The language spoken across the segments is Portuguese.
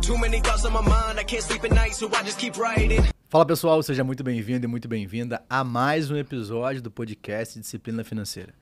Too many thoughts on my mind, I can't sleep at night, so I just keep writing. Fala pessoal, seja muito bem-vindo e muito bem-vinda a mais um episódio do podcast Disciplina Financeira.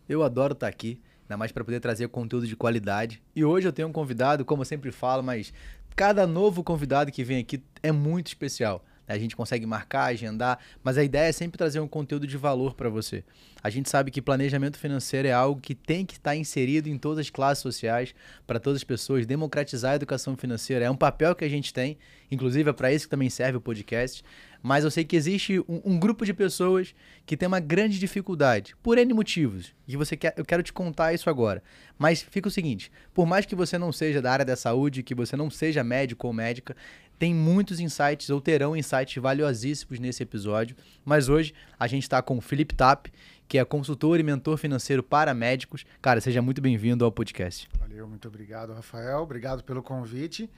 Eu adoro estar aqui, ainda mais para poder trazer conteúdo de qualidade. E hoje eu tenho um convidado, como eu sempre falo, mas cada novo convidado que vem aqui é muito especial. A gente consegue marcar, agendar, mas a ideia é sempre trazer um conteúdo de valor para você. A gente sabe que planejamento financeiro é algo que tem que estar inserido em todas as classes sociais, para todas as pessoas, democratizar a educação financeira. É um papel que a gente tem, inclusive é para isso que também serve o podcast. Mas eu sei que existe um grupo de pessoas que tem uma grande dificuldade, por N motivos, e eu quero te contar isso agora. Mas fica o seguinte, por mais que você não seja da área da saúde, que você não seja médico ou médica, tem muitos insights, ou terão insights valiosíssimos nesse episódio. Mas hoje a gente está com o Felipe Tapp, que é consultor e mentor financeiro para médicos. Cara, seja muito bem-vindo ao podcast. Valeu, muito obrigado, Rafael. Obrigado pelo convite.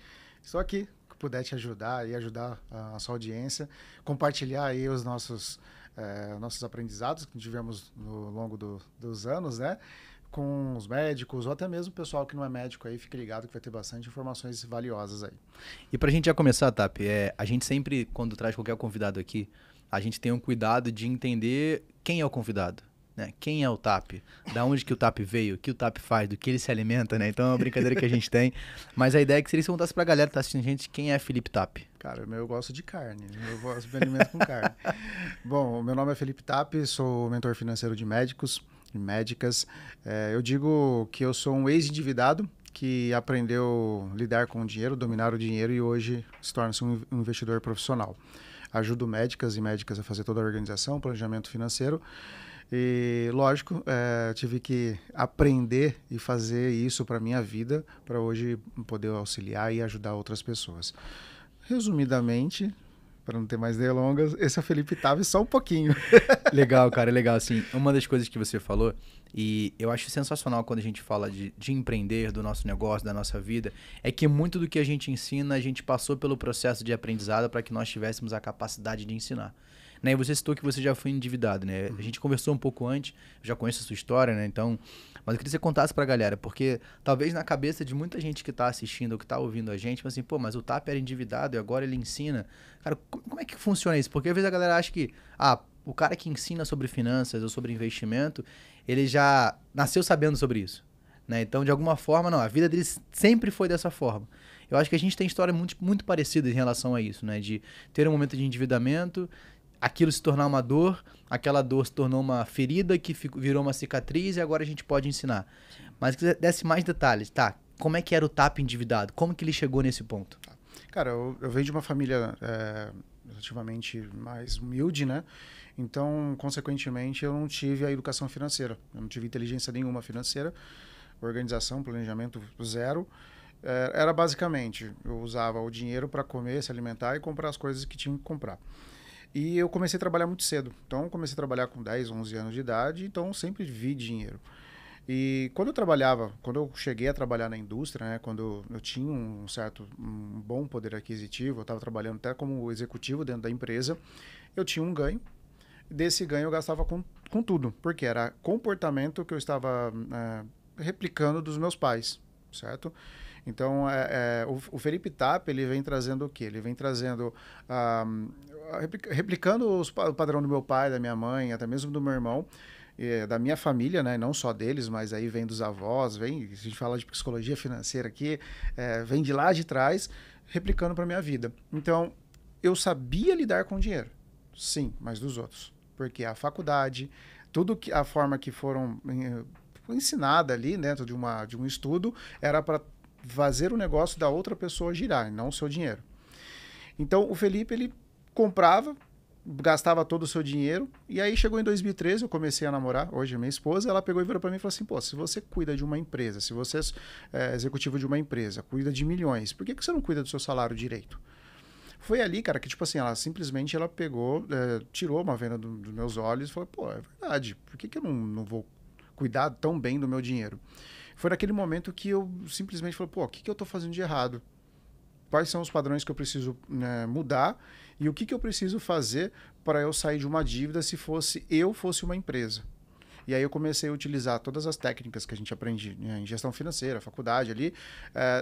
Estou aqui, que puder te ajudar e ajudar a nossa audiência, compartilhar aí os nossos aprendizados que tivemos no longo dos anos, né? Com os médicos ou até mesmo o pessoal que não é médico aí, fique ligado que vai ter bastante informações valiosas aí. E pra gente já começar, Tapp, a gente sempre, quando traz qualquer convidado aqui, a gente tem um cuidado de entender quem é o convidado, né? Quem é o Tapp, da onde que o Tapp veio, o que o Tapp faz, do que ele se alimenta, né? Então é uma brincadeira que a gente tem, mas a ideia é que seria você contasse pra galera que tá assistindo a gente quem é Felipe Tapp. Cara, eu gosto de carne, eu me alimento com carne. Bom, meu nome é Felipe Tapp, sou mentor financeiro de médicos e médicas. Eu digo que eu sou um ex-endividado que aprendeu a lidar com o dinheiro, dominar o dinheiro e hoje se torna-se um investidor profissional. Ajudo médicas e médicas a fazer toda a organização, planejamento financeiro. E, lógico, tive que aprender e fazer isso para a minha vida, para hoje poder auxiliar e ajudar outras pessoas. Resumidamente, para não ter mais delongas, esse é o Felipe Tapp, só um pouquinho. Legal, cara, legal. Assim, uma das coisas que você falou, e eu acho sensacional quando a gente fala de empreender, do nosso negócio, da nossa vida, é que muito do que a gente ensina, a gente passou pelo processo de aprendizado para que nós tivéssemos a capacidade de ensinar. Né? E você citou que você já foi endividado, né? A gente conversou um pouco antes, eu já conheço a sua história, né? Então, mas eu queria que você contasse pra galera, porque talvez na cabeça de muita gente que tá assistindo ou que tá ouvindo a gente, mas assim, pô, mas o Tapp era endividado e agora ele ensina. Cara, como é que funciona isso? Porque às vezes a galera acha que, o cara que ensina sobre finanças ou sobre investimento, ele já nasceu sabendo sobre isso, né? Então, de alguma forma, não, a vida dele sempre foi dessa forma. Eu acho que a gente tem história muito parecida em relação a isso, né? De ter um momento de endividamento, aquilo se tornar uma dor, aquela dor se tornou uma ferida que virou uma cicatriz e agora a gente pode ensinar. Mas se quiser desse mais detalhes, tá? Como é que era o Tapp endividado? Como que ele chegou nesse ponto? Cara, eu venho de uma família relativamente mais humilde, né? Então, consequentemente, eu não tive a educação financeira. Eu não tive inteligência nenhuma financeira, organização, planejamento zero. Era basicamente, eu usava o dinheiro para comer, se alimentar e comprar as coisas que tinha que comprar. E eu comecei a trabalhar muito cedo. Então, eu comecei a trabalhar com 10, 11 anos de idade, então sempre vi dinheiro. E quando eu cheguei a trabalhar na indústria, né, quando eu tinha um bom poder aquisitivo, eu estava trabalhando até como executivo dentro da empresa, eu tinha um ganho. Desse ganho eu gastava com tudo, porque era comportamento que eu estava replicando dos meus pais, certo? Então, o Felipe Tapp, ele vem trazendo o quê? Ele vem trazendo, replicando o padrão do meu pai, da minha mãe, até mesmo do meu irmão, da minha família, né? Não só deles, mas aí vem dos avós, a gente fala de psicologia financeira aqui, vem de lá de trás, replicando para a minha vida. Então, eu sabia lidar com dinheiro, sim, mas dos outros. Porque a faculdade, a forma que foram ensinada ali dentro de um estudo, era para fazer o negócio da outra pessoa girar, e não o seu dinheiro. Então, o Felipe, ele comprava, gastava todo o seu dinheiro, e aí chegou em 2013, eu comecei a namorar, hoje a minha esposa, ela pegou e virou para mim e falou assim, pô, se você cuida de uma empresa, se você é executivo de uma empresa, cuida de milhões, por que você não cuida do seu salário direito? Foi ali, cara, que tipo assim, ela simplesmente pegou, tirou uma venda dos meus olhos e falou, pô, é verdade, por que eu não vou cuidar tão bem do meu dinheiro? Foi naquele momento que eu simplesmente falei, pô, o que eu estou fazendo de errado? Quais são os padrões que eu preciso mudar e o que eu preciso fazer para eu sair de uma dívida se eu fosse uma empresa? E aí eu comecei a utilizar todas as técnicas que a gente aprende em gestão financeira, faculdade ali,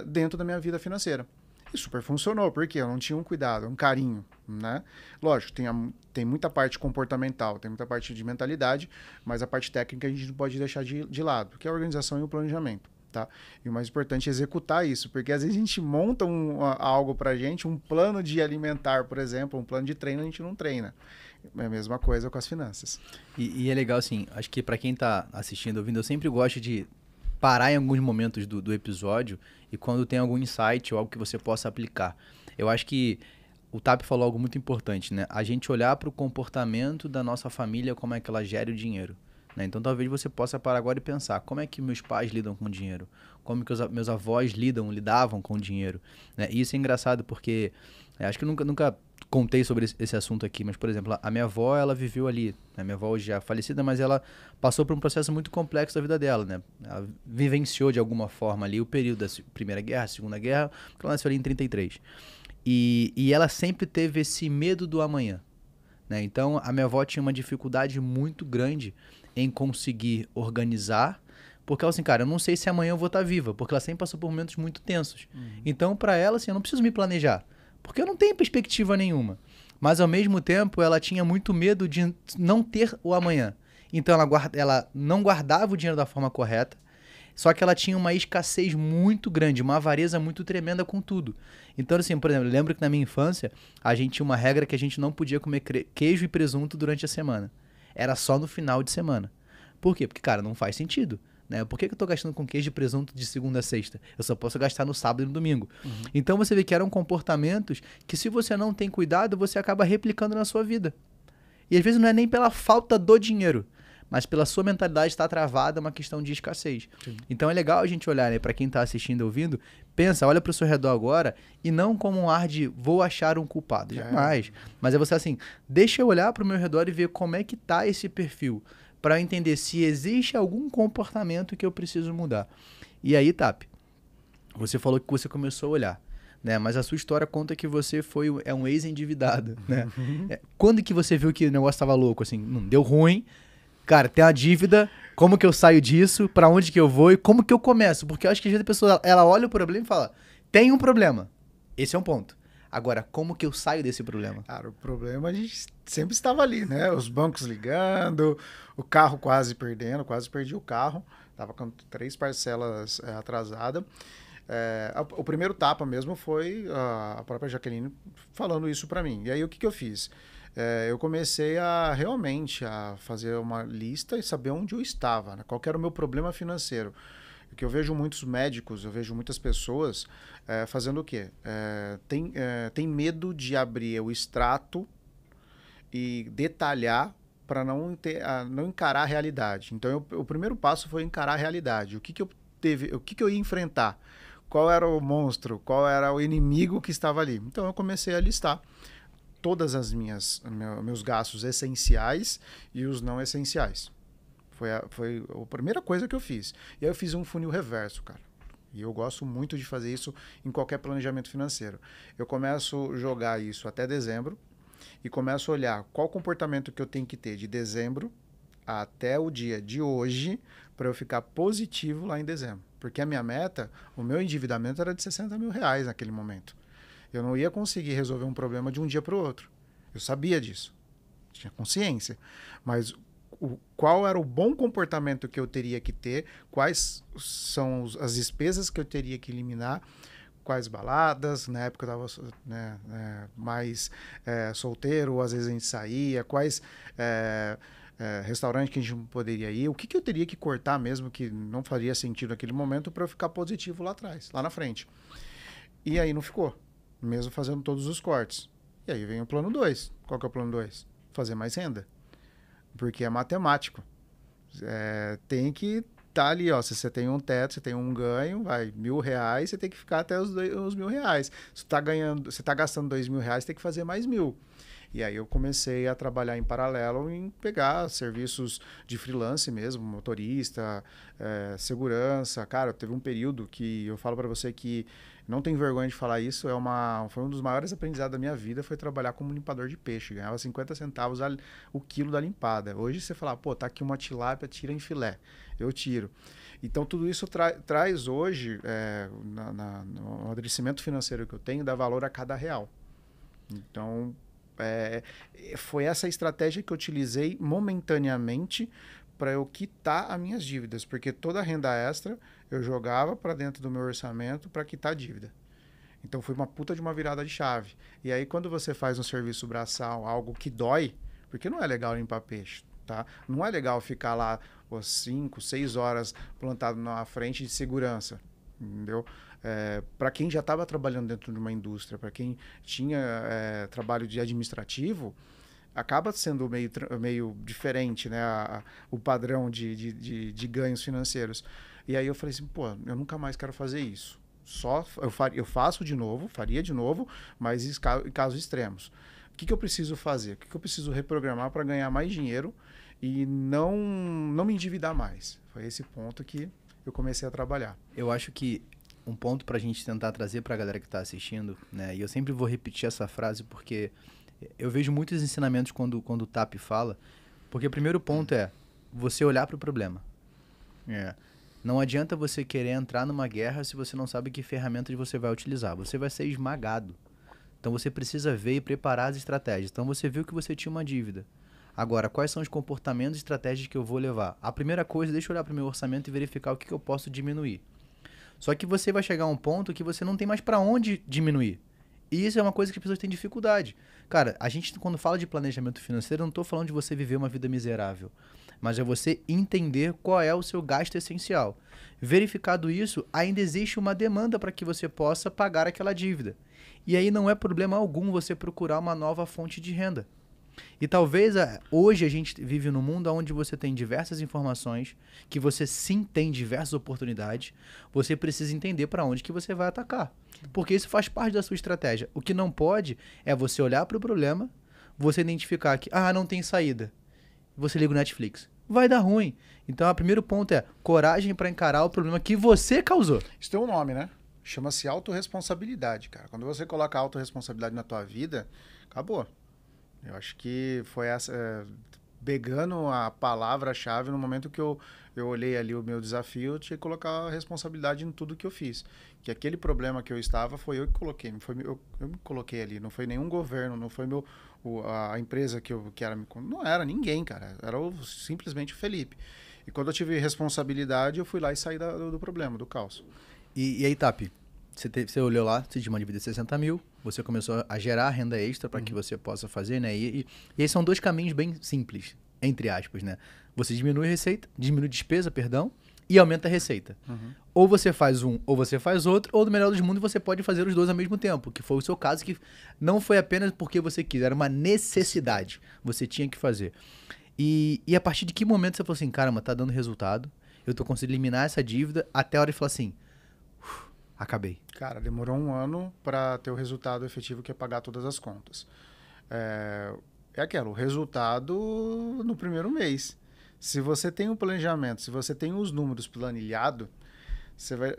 dentro da minha vida financeira. E super funcionou, porque eu não tinha um cuidado, um carinho, né? Lógico, tem muita parte comportamental, tem muita parte de mentalidade, mas a parte técnica a gente não pode deixar de lado, que é a organização e o planejamento, tá? E o mais importante é executar isso, porque às vezes a gente monta algo pra gente, um plano de alimentar, por exemplo, um plano de treino, a gente não treina. É a mesma coisa com as finanças. E é legal, assim, acho que pra quem tá assistindo, ouvindo, eu sempre gosto de parar em alguns momentos do episódio e quando tem algum insight ou algo que você possa aplicar. Eu acho que o Tap falou algo muito importante, né? A gente olhar para o comportamento da nossa família, como é que ela gera o dinheiro. Né? Então talvez você possa parar agora e pensar, como é que meus pais lidam com o dinheiro? Como que meus avós lidavam com o dinheiro? Né? E isso é engraçado porque, acho que eu nunca contei sobre esse assunto aqui, mas, por exemplo, a minha avó, ela viveu ali, né? Minha avó hoje já falecida, mas ela passou por um processo muito complexo da vida dela, né? Ela vivenciou de alguma forma ali o período da Primeira Guerra, Segunda Guerra, porque ela nasceu ali em 33. E ela sempre teve esse medo do amanhã, né? Então, a minha avó tinha uma dificuldade muito grande em conseguir organizar, porque ela assim, cara, eu não sei se amanhã eu vou estar viva, porque ela sempre passou por momentos muito tensos. Então, para ela, assim, eu não preciso me planejar, porque eu não tenho perspectiva nenhuma. Mas, ao mesmo tempo, ela tinha muito medo de não ter o amanhã. Então, ela não guardava o dinheiro da forma correta, só que ela tinha uma escassez muito grande, uma avareza muito tremenda com tudo. Então, assim, por exemplo, eu lembro que na minha infância, a gente tinha uma regra que a gente não podia comer queijo e presunto durante a semana. Era só no final de semana. Por quê? Porque, cara, não faz sentido. Né? Por que eu tô gastando com queijo e presunto de segunda a sexta? Eu só posso gastar no sábado e no domingo. Então você vê que eram comportamentos que, se você não tem cuidado, você acaba replicando na sua vida. E às vezes não é nem pela falta do dinheiro, mas pela sua mentalidade estar travada, é uma questão de escassez. Sim. Então é legal a gente olhar, né, para quem está assistindo e ouvindo, pensa, olha para o seu redor agora e não como um ar de vou achar um culpado, jamais. Mas é você assim, deixa eu olhar para o meu redor e ver como é que tá esse perfil, para entender se existe algum comportamento que eu preciso mudar. E aí, Tap, você falou que você começou a olhar, né? Mas a sua história conta que você é um ex-endividado, né? Quando que você viu que o negócio estava louco, assim, não deu ruim, cara, tem uma dívida, como que eu saio disso, para onde que eu vou e como que eu começo? Porque eu acho que às vezes a pessoa, ela olha o problema e fala, tem um problema, esse é um ponto. Agora, como que eu saio desse problema? Cara, o problema a gente sempre estava ali, né? Os bancos ligando, o carro quase perdendo, quase perdi o carro. Tava com 3 parcelas atrasadas. O primeiro tapa mesmo foi a própria Jaqueline falando isso para mim. E aí o que eu fiz? Eu comecei realmente a fazer uma lista e saber onde eu estava, né? Qual que era o meu problema financeiro. Porque eu vejo muitos médicos, eu vejo muitas pessoas fazendo o quê? Tem medo de abrir o extrato e detalhar para não encarar a realidade. Então, o primeiro passo foi encarar a realidade. O que eu ia enfrentar? Qual era o monstro? Qual era o inimigo que estava ali? Então, eu comecei a listar todas meus gastos essenciais e os não essenciais. Foi a primeira coisa que eu fiz. E aí eu fiz um funil reverso, cara. E eu gosto muito de fazer isso em qualquer planejamento financeiro. Eu começo a jogar isso até dezembro e começo a olhar qual comportamento que eu tenho que ter de dezembro até o dia de hoje para eu ficar positivo lá em dezembro. Porque a minha meta, o meu endividamento era de 60 mil reais naquele momento. Eu não ia conseguir resolver um problema de um dia para o outro. Eu sabia disso. Tinha consciência. Mas qual era o bom comportamento que eu teria que ter, quais são as despesas que eu teria que eliminar, quais baladas, na época eu estava mais solteiro, ou às vezes a gente saía, quais restaurantes que a gente não poderia ir, o que eu teria que cortar mesmo que não faria sentido naquele momento para eu ficar positivo lá atrás, lá na frente. E aí não ficou, mesmo fazendo todos os cortes. E aí vem o plano 2. Qual que é o plano 2? Fazer mais renda. Porque é matemático. Tem que estar ali, ó. Se você tem um teto, você tem um ganho, vai, R$1.000, você tem que ficar até os R$1.000. Se você está gastando R$2.000, tem que fazer mais 1.000. E aí eu comecei a trabalhar em paralelo em pegar serviços de freelance mesmo, motorista, segurança. Cara, teve um período que eu falo para você que não tenho vergonha de falar isso, foi um dos maiores aprendizados da minha vida, foi trabalhar como limpador de peixe. Ganhava 50 centavos o quilo da limpada. Hoje você fala, pô, tá aqui uma tilápia, tira em filé. Eu tiro. Então, tudo isso traz hoje, no amadurecimento financeiro que eu tenho, dá valor a cada real. Então, foi essa estratégia que eu utilizei momentaneamente para eu quitar as minhas dívidas, porque toda a renda extra eu jogava para dentro do meu orçamento para quitar a dívida. Então, foi uma puta de uma virada de chave. E aí, quando você faz um serviço braçal, algo que dói, porque não é legal limpar peixe, tá? Não é legal ficar lá 5, 6 horas plantado na frente de segurança, entendeu? Para quem já estava trabalhando dentro de uma indústria, para quem tinha trabalho de administrativo, acaba sendo meio diferente, né? O padrão de ganhos financeiros. E aí eu falei assim, pô, eu nunca mais quero fazer isso. Eu faço de novo, faria de novo, mas em casos extremos. O que eu preciso fazer? O que eu preciso reprogramar para ganhar mais dinheiro e não me endividar mais? Foi esse ponto que eu comecei a trabalhar. Eu acho que um ponto para a gente tentar trazer para a galera que está assistindo, né? E eu sempre vou repetir essa frase porque eu vejo muitos ensinamentos quando o TAP fala, porque o primeiro ponto é você olhar para o problema. Não adianta você querer entrar numa guerra se você não sabe que ferramentas você vai utilizar. Você vai ser esmagado. Então você precisa ver e preparar as estratégias. Então você viu que você tinha uma dívida. Agora, quais são os comportamentos e estratégias que eu vou levar? A primeira coisa, deixa eu olhar para o meu orçamento e verificar o que eu posso diminuir. Só que você vai chegar a um ponto que você não tem mais para onde diminuir. E isso é uma coisa que as pessoas têm dificuldade. Cara, a gente quando fala de planejamento financeiro, eu não estou falando de você viver uma vida miserável. Mas é você entender qual é o seu gasto essencial. Verificado isso, ainda existe uma demanda para que você possa pagar aquela dívida. E aí não é problema algum você procurar uma nova fonte de renda. E talvez hoje a gente vive num mundo onde você tem diversas informações, que você sim tem diversas oportunidades, você precisa entender para onde que você vai atacar. Porque isso faz parte da sua estratégia. O que não pode é você olhar para o problema, você identificar que, não tem saída. Você liga o Netflix. Vai dar ruim. Então, o primeiro ponto é coragem para encarar o problema que você causou. Isso tem um nome, né? Chama-se autorresponsabilidade, cara. Quando você coloca a autorresponsabilidade na tua vida, acabou. Eu acho que foi essa... pegando a palavra-chave no momento que eu olhei ali o meu desafio, eu tinha que colocar a responsabilidade em tudo que eu fiz. Que aquele problema que eu estava foi eu que coloquei. Eu me coloquei ali. Não foi nenhum governo, não foi a empresa que era... Não era ninguém, cara. Era simplesmente o Felipe. E quando eu tive responsabilidade, eu fui lá e saí do problema, do caos. E aí, Tapi, você olhou lá, você tinha uma dívida de 60 mil, você começou a gerar renda extra para que você possa fazer, né? E aí são dois caminhos bem simples, entre aspas, né? Você diminui despesa, e aumenta a receita. Ou você faz um, ou você faz outro, ou no melhor dos mundos você pode fazer os dois ao mesmo tempo, que foi o seu caso, que não foi apenas porque você quis, era uma necessidade, você tinha que fazer. E a partir de que momento você falou assim, caramba, tá dando resultado, eu tô conseguindo eliminar essa dívida, até a hora de falar assim, acabei. Cara, demorou 1 ano para ter o resultado efetivo, que é pagar todas as contas. É aquilo, o resultado no primeiro mês. Se você tem um planejamento, se você tem os números planilhados,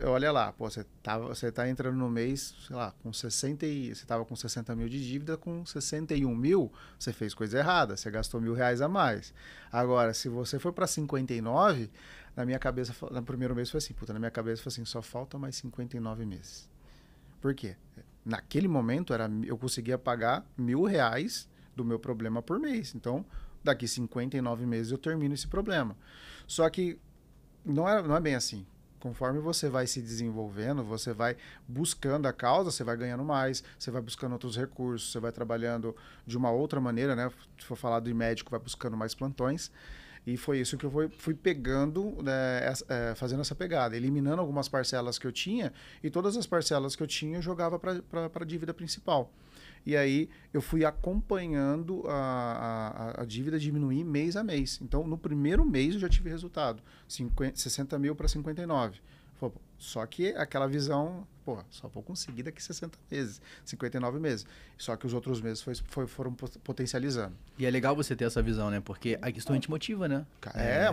olha lá, pô, você tá entrando no mês, sei lá, você estava com 60 mil de dívida, com 61 mil, você fez coisa errada, você gastou R$1.000 a mais. Agora, se você for para 59, na minha cabeça, no primeiro mês foi assim, só falta mais 59 meses. Por quê? Naquele momento, eu conseguia pagar R$1.000 do meu problema por mês. Então, daqui 59 meses eu termino esse problema. Só que não é bem assim. Conforme você vai se desenvolvendo, você vai buscando a causa, você vai ganhando mais, você vai buscando outros recursos, você vai trabalhando de uma outra maneira, né? Se for falar do médico, vai buscando mais plantões. E foi isso que eu fui pegando, né, fazendo essa pegada, eliminando algumas parcelas que eu tinha, e todas as parcelas que eu tinha eu jogava para a dívida principal. E aí eu fui acompanhando a dívida diminuir mês a mês. Então, no primeiro mês eu já tive resultado. 60 mil para 59. Só que aquela visão, só vou conseguir daqui 60 meses, 59 meses. Só que os outros meses foram potencializando. E é legal você ter essa visão, né? Porque a questão te motiva, né?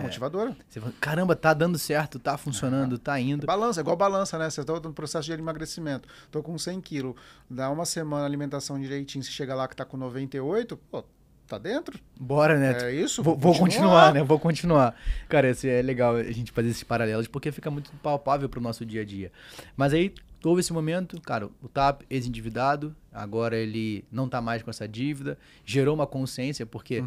Motivadora. Você fala, caramba, tá dando certo, tá funcionando, tá indo. Balança, igual balança, né? Você tá no processo de emagrecimento. Tô com 100 quilos, dá uma semana alimentação direitinho, você chega lá que tá com 98, Tá dentro? Bora, né? É isso? Vou continuar, né? Vou continuar. Cara, é legal a gente fazer esses paralelos, porque fica muito palpável pro nosso dia a dia. Mas aí, houve esse momento, cara, o TAP, ex-endividado, agora ele não tá mais com essa dívida, gerou uma consciência, porque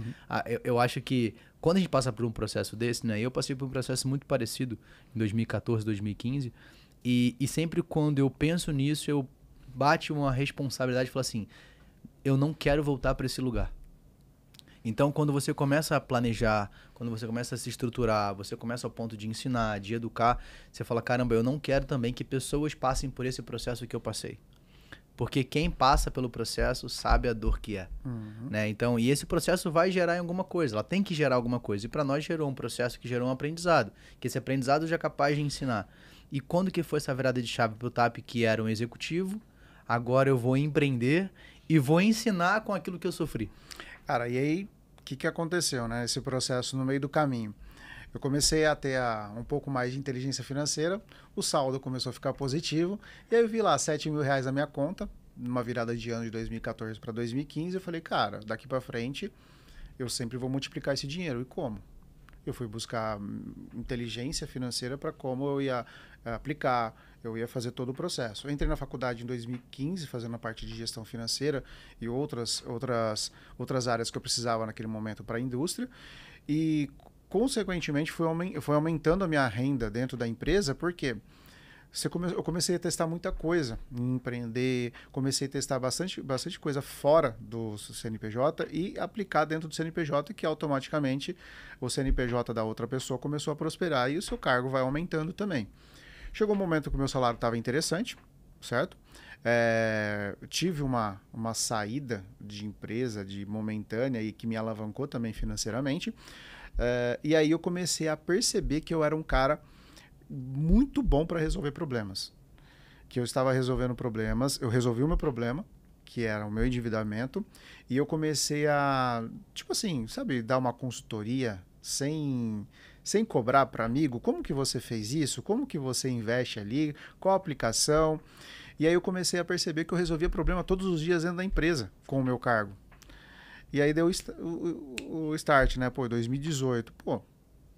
eu acho que quando a gente passa por um processo desse, né? Eu passei por um processo muito parecido em 2014, 2015, e sempre quando eu penso nisso, eu bate uma responsabilidade e falo assim, eu não quero voltar para esse lugar. Então, quando você começa a planejar, quando você começa a se estruturar, você começa ao ponto de ensinar, de educar, você fala, caramba, eu não quero também que pessoas passem por esse processo que eu passei. Porque quem passa pelo processo sabe a dor que é. Né? Então, e esse processo vai gerar alguma coisa, ela tem que gerar alguma coisa. E para nós gerou um processo que gerou um aprendizado, que esse aprendizado já é capaz de ensinar. E quando que foi essa virada de chave para o TAP, que era um executivo, agora eu vou empreender e vou ensinar com aquilo que eu sofri. Cara, e aí, o que aconteceu, né? Esse processo no meio do caminho. Eu comecei a ter um pouco mais de inteligência financeira, o saldo começou a ficar positivo, e aí eu vi lá R$7.000 na minha conta, numa virada de ano de 2014 para 2015, eu falei, cara, daqui para frente eu sempre vou multiplicar esse dinheiro. E como? Eu fui buscar inteligência financeira para como eu ia aplicar, eu ia fazer todo o processo. Eu entrei na faculdade em 2015, fazendo a parte de gestão financeira e outras áreas que eu precisava naquele momento para a indústria. E, consequentemente, foi aumentando a minha renda dentro da empresa, porque eu comecei a testar muita coisa em empreender, comecei a testar bastante coisa fora do CNPJ e aplicar dentro do CNPJ, que automaticamente o CNPJ da outra pessoa começou a prosperar e o seu cargo vai aumentando também. Chegou um momento que o meu salário estava interessante, certo? Eu tive uma saída de empresa, de momentânea, e que me alavancou também financeiramente. E aí eu comecei a perceber que eu era um cara muito bom para resolver problemas. Que eu estava resolvendo problemas, eu resolvi o meu problema, que era o meu endividamento, e eu comecei a, tipo assim, sabe, dar uma consultoria sem cobrar para amigo. Como que você fez isso? Como que você investe ali? Qual a aplicação? E aí eu comecei a perceber que eu resolvia problema todos os dias dentro da empresa, com o meu cargo. E aí deu o start, né? Pô, 2018. Pô,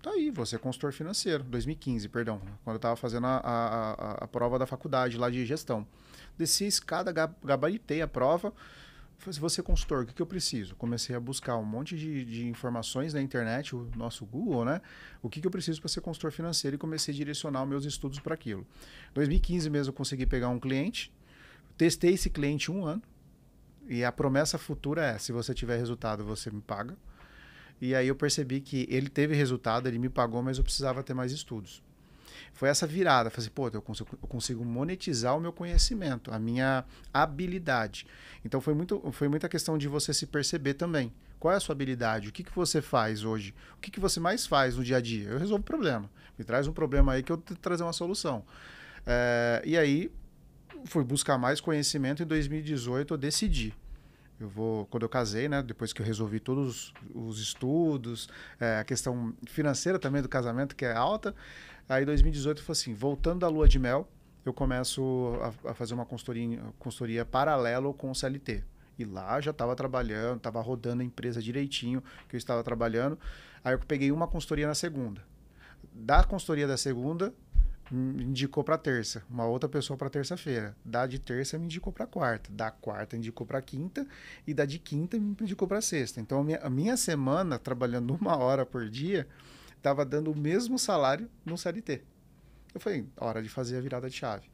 tá aí, você é consultor financeiro. 2015, perdão. Quando eu estava fazendo a prova da faculdade lá de gestão. Desci a escada, gabaritei a prova. Falei, você é consultor, o que eu preciso? Comecei a buscar um monte de informações na internet, o nosso Google, né? O que eu preciso para ser consultor financeiro, e comecei a direcionar os meus estudos para aquilo. 2015 mesmo eu consegui pegar um cliente, testei esse cliente 1 ano, e a promessa futura é, se você tiver resultado, você me paga. E aí eu percebi que ele teve resultado, ele me pagou, mas eu precisava ter mais estudos. Foi essa virada, falei assim, pô, eu consigo monetizar o meu conhecimento, a minha habilidade. Então foi muita questão de você se perceber também. Qual é a sua habilidade? O que você faz hoje? O que você mais faz no dia a dia? Eu resolvo problema. Me traz um problema aí que eu tento trazer uma solução. E aí fui buscar mais conhecimento. Em 2018 eu decidi. Quando eu casei, né, depois que eu resolvi todos os estudos, a questão financeira também do casamento, que é alta, aí em 2018 eu falei assim, voltando da lua de mel, eu começo a fazer uma consultoria paralelo com o CLT. E lá já estava trabalhando, estava rodando a empresa direitinho que eu estava trabalhando. Aí eu peguei uma consultoria na segunda. Da consultoria da segunda, me indicou para terça, uma outra pessoa para terça-feira. Da de terça me indicou para quarta, da quarta indicou para quinta e da de quinta me indicou para sexta. Então a minha semana trabalhando 1 hora por dia estava dando o mesmo salário no CLT. Eu falei, hora de fazer a virada de chave.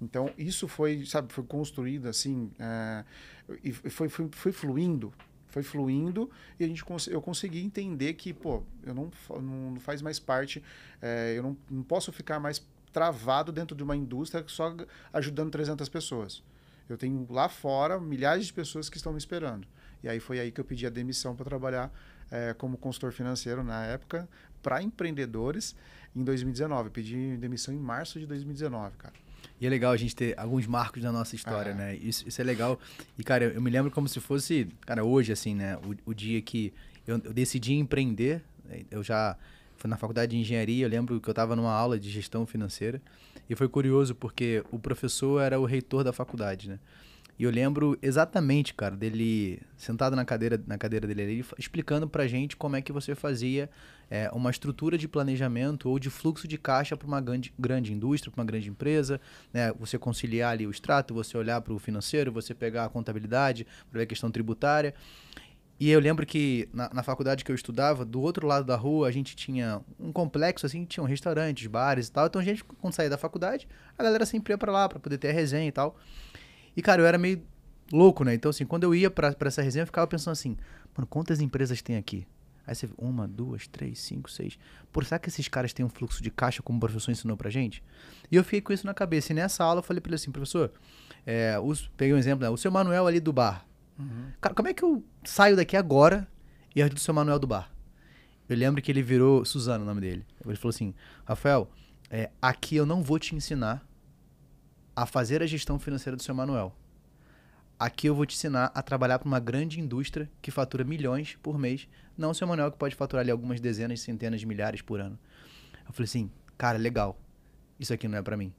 Então isso foi construído assim, e foi fluindo. Foi fluindo e eu consegui entender que, pô, eu não faz mais parte, eu não posso ficar mais travado dentro de uma indústria só ajudando 300 pessoas. Eu tenho lá fora milhares de pessoas que estão me esperando. E aí foi aí que eu pedi a demissão para trabalhar como consultor financeiro na época para empreendedores em 2019. Eu pedi demissão em março de 2019, cara. E é legal a gente ter alguns marcos na nossa história, né? Isso é legal. E, cara, eu me lembro como se fosse, cara, hoje, assim, né? O dia que eu decidi empreender, eu já fui na faculdade de engenharia, eu lembro que eu estava numa aula de gestão financeira, e foi curioso porque o professor era o reitor da faculdade, né? E eu lembro exatamente, cara, dele sentado na cadeira dele ali, explicando pra gente como é que você fazia uma estrutura de planejamento ou de fluxo de caixa para uma grande indústria, para uma grande empresa, né? Você conciliar ali o extrato, você olhar para o financeiro, você pegar a contabilidade, para ver a questão tributária. E eu lembro que na faculdade que eu estudava, do outro lado da rua, a gente tinha um complexo, assim, tinham restaurantes, bares e tal. Então a gente, quando saía da faculdade, a galera sempre ia pra lá pra poder ter a resenha e tal. E, cara, eu era meio louco, né? Então, assim, quando eu ia pra essa resenha, eu ficava pensando assim, mano, quantas empresas tem aqui? Aí você vê, 1, 2, 3, 5, 6. Por será que esses caras têm um fluxo de caixa como o professor ensinou pra gente? E eu fiquei com isso na cabeça. E nessa aula eu falei pra ele assim, professor, peguei um exemplo, né? O seu Manuel ali do bar. Cara, como é que eu saio daqui agora e ajudo o seu Manuel do bar? Eu lembro que ele virou, Suzano o nome dele. Ele falou assim, Rafael, aqui eu não vou te ensinar a fazer a gestão financeira do seu Manuel. Aqui eu vou te ensinar a trabalhar para uma grande indústria que fatura milhões por mês. Não o seu Manuel que pode faturar ali algumas dezenas, centenas de milhares por ano. Eu falei assim, cara, legal. Isso aqui não é para mim.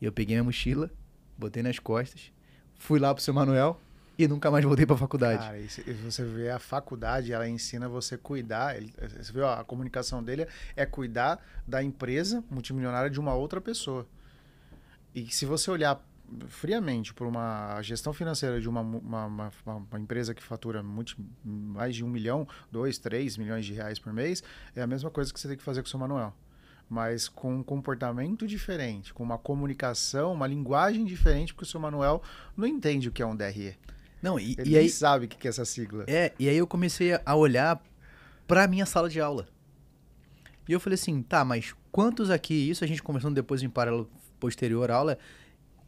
E eu peguei minha mochila, botei nas costas, fui lá pro seu Manuel e nunca mais voltei pra faculdade. Cara, e você vê a faculdade, ela ensina você a cuidar. Você vê, ó, a comunicação dele é cuidar da empresa multimilionária de uma outra pessoa. E se você olhar friamente por uma gestão financeira de uma empresa que fatura mais de 1 milhão, 2, 3 milhões de reais por mês, é a mesma coisa que você tem que fazer com o seu Manuel. Mas com um comportamento diferente, com uma comunicação, uma linguagem diferente, porque o seu Manuel não entende o que é um DRE. Não, Ele e nem aí sabe o que é essa sigla. e aí eu comecei a olhar pra minha sala de aula. E eu falei assim, tá, mas quantos aqui, isso a gente conversando depois em paralelo posterior à aula,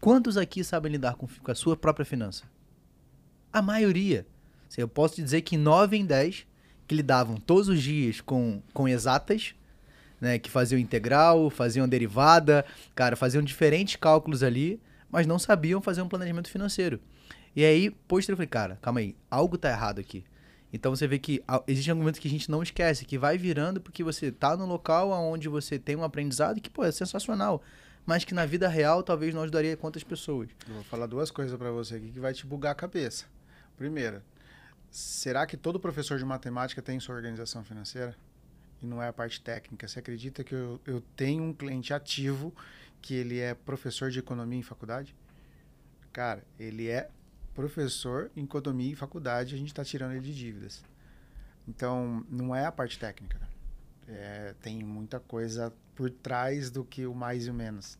quantos aqui sabem lidar com a sua própria finança? A maioria. Assim, eu posso te dizer que 9 em 10 que lidavam todos os dias com exatas, né, que faziam integral, faziam derivada, cara, faziam diferentes cálculos ali, mas não sabiam fazer um planejamento financeiro. E aí, posterior, eu falei, cara, calma aí, algo tá errado aqui. Então você vê que existem argumentos que a gente não esquece, que vai virando porque você tá no local onde você tem um aprendizado que, pô, é sensacional, mas que na vida real talvez não ajudaria quantas pessoas. Eu vou falar duas coisas para você aqui que vai te bugar a cabeça. Primeira, será que todo professor de matemática tem sua organização financeira? E não é a parte técnica. Você acredita que eu tenho um cliente ativo que ele é professor de economia em faculdade? Cara, ele é professor em economia em faculdade, a gente está tirando ele de dívidas. Então, não é a parte técnica. Tem muita coisa por trás do que o mais e o menos.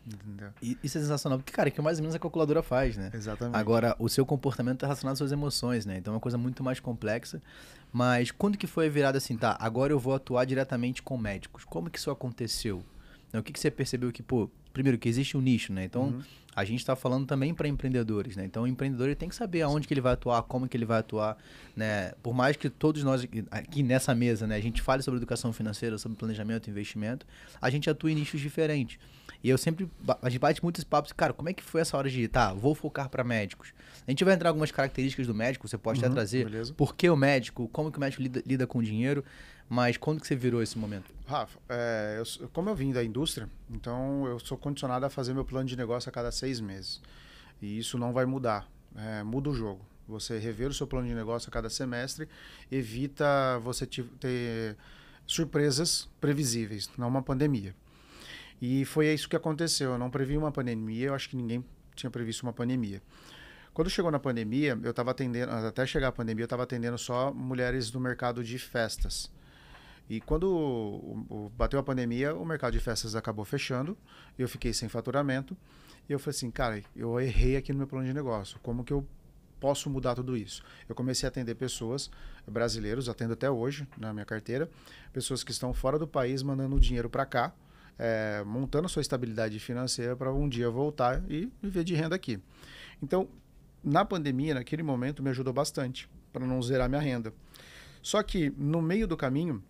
Entendeu? E isso é sensacional, porque, cara, que o mais ou menos a calculadora faz, né? Exatamente. Agora, o seu comportamento está relacionado às suas emoções, né? Então é uma coisa muito mais complexa. Mas quando que foi a virada assim, tá, agora eu vou atuar diretamente com médicos? Como que isso aconteceu? O que você percebeu que, pô, primeiro que existe um nicho, né? Então, a gente está falando também para empreendedores, né? Então, o empreendedor ele tem que saber aonde que ele vai atuar, como que ele vai atuar, né? Por mais que todos nós aqui nessa mesa, né, a gente fale sobre educação financeira, sobre planejamento e investimento, a gente atua em nichos diferentes. E eu sempre, a gente bate muito esse papo, cara, como é que foi essa hora de, tá, vou focar para médicos? A gente vai entrar em algumas características do médico, você pode até trazer, beleza. por que o médico, como que o médico lida com o dinheiro, mas quando que você virou esse momento? Rafa, como eu vim da indústria, então eu sou condicionado a fazer meu plano de negócio a cada 6 meses. E isso não vai mudar, muda o jogo. Você rever o seu plano de negócio a cada semestre evita você ter surpresas previsíveis, não uma pandemia. E foi isso que aconteceu. Eu não previ uma pandemia, eu acho que ninguém tinha previsto uma pandemia. Quando chegou na pandemia, eu estava atendendo, até chegar a pandemia, eu estava atendendo só mulheres do mercado de festas. E quando bateu a pandemia, o mercado de festas acabou fechando, eu fiquei sem faturamento, e eu falei assim, cara, eu errei aqui no meu plano de negócio, como que eu posso mudar tudo isso? Eu comecei a atender pessoas, brasileiros, atendo até hoje na minha carteira, pessoas que estão fora do país mandando dinheiro para cá, montando a sua estabilidade financeira para um dia voltar e viver de renda aqui. Então, na pandemia, naquele momento, me ajudou bastante para não zerar minha renda. Só que, no meio do caminho,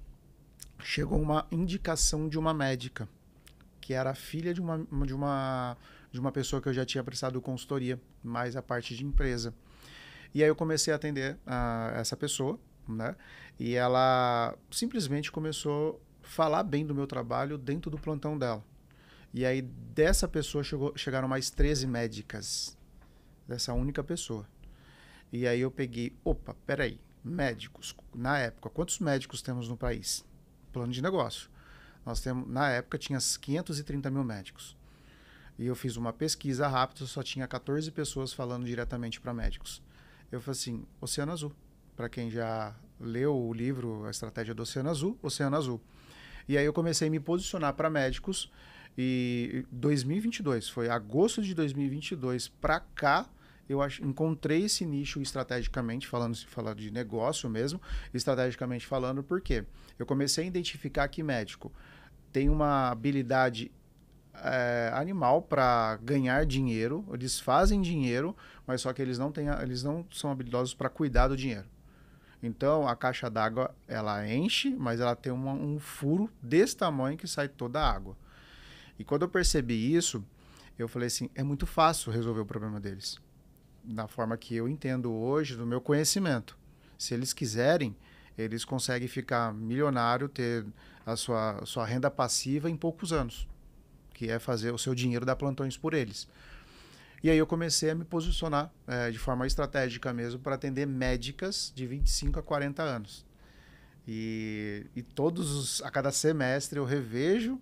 chegou uma indicação de uma médica, que era filha de uma pessoa que eu já tinha prestado consultoria, mais a parte de empresa. E aí eu comecei a atender essa pessoa, né? E ela simplesmente começou a falar bem do meu trabalho dentro do plantão dela. E aí dessa pessoa chegaram mais 13 médicas. dessa única pessoa. E aí eu peguei, opa, peraí, médicos, na época, quantos médicos temos no país? Plano de negócio. Nós temos, na época tinha 530 mil médicos. E eu fiz uma pesquisa rápida, só tinha 14 pessoas falando diretamente para médicos. Eu falei assim, Oceano Azul. Para quem já leu o livro A Estratégia do Oceano Azul, Oceano Azul. E aí eu comecei a me posicionar para médicos e 2022, foi agosto de 2022 para cá, encontrei esse nicho estrategicamente, falando de negócio mesmo, estrategicamente falando, por quê? Eu comecei a identificar que médico tem uma habilidade animal para ganhar dinheiro, eles fazem dinheiro, mas só que eles não são habilidosos para cuidar do dinheiro. Então, a caixa d'água, ela enche, mas ela tem um furo desse tamanho que sai toda a água. E quando eu percebi isso, eu falei assim, é muito fácil resolver o problema deles. Da forma que eu entendo hoje, do meu conhecimento. Se eles quiserem, eles conseguem ficar milionário, ter a sua renda passiva em poucos anos, que é fazer o seu dinheiro dar plantões por eles. E aí eu comecei a me posicionar de forma estratégica mesmo para atender médicas de 25 a 40 anos. E a cada semestre eu revejo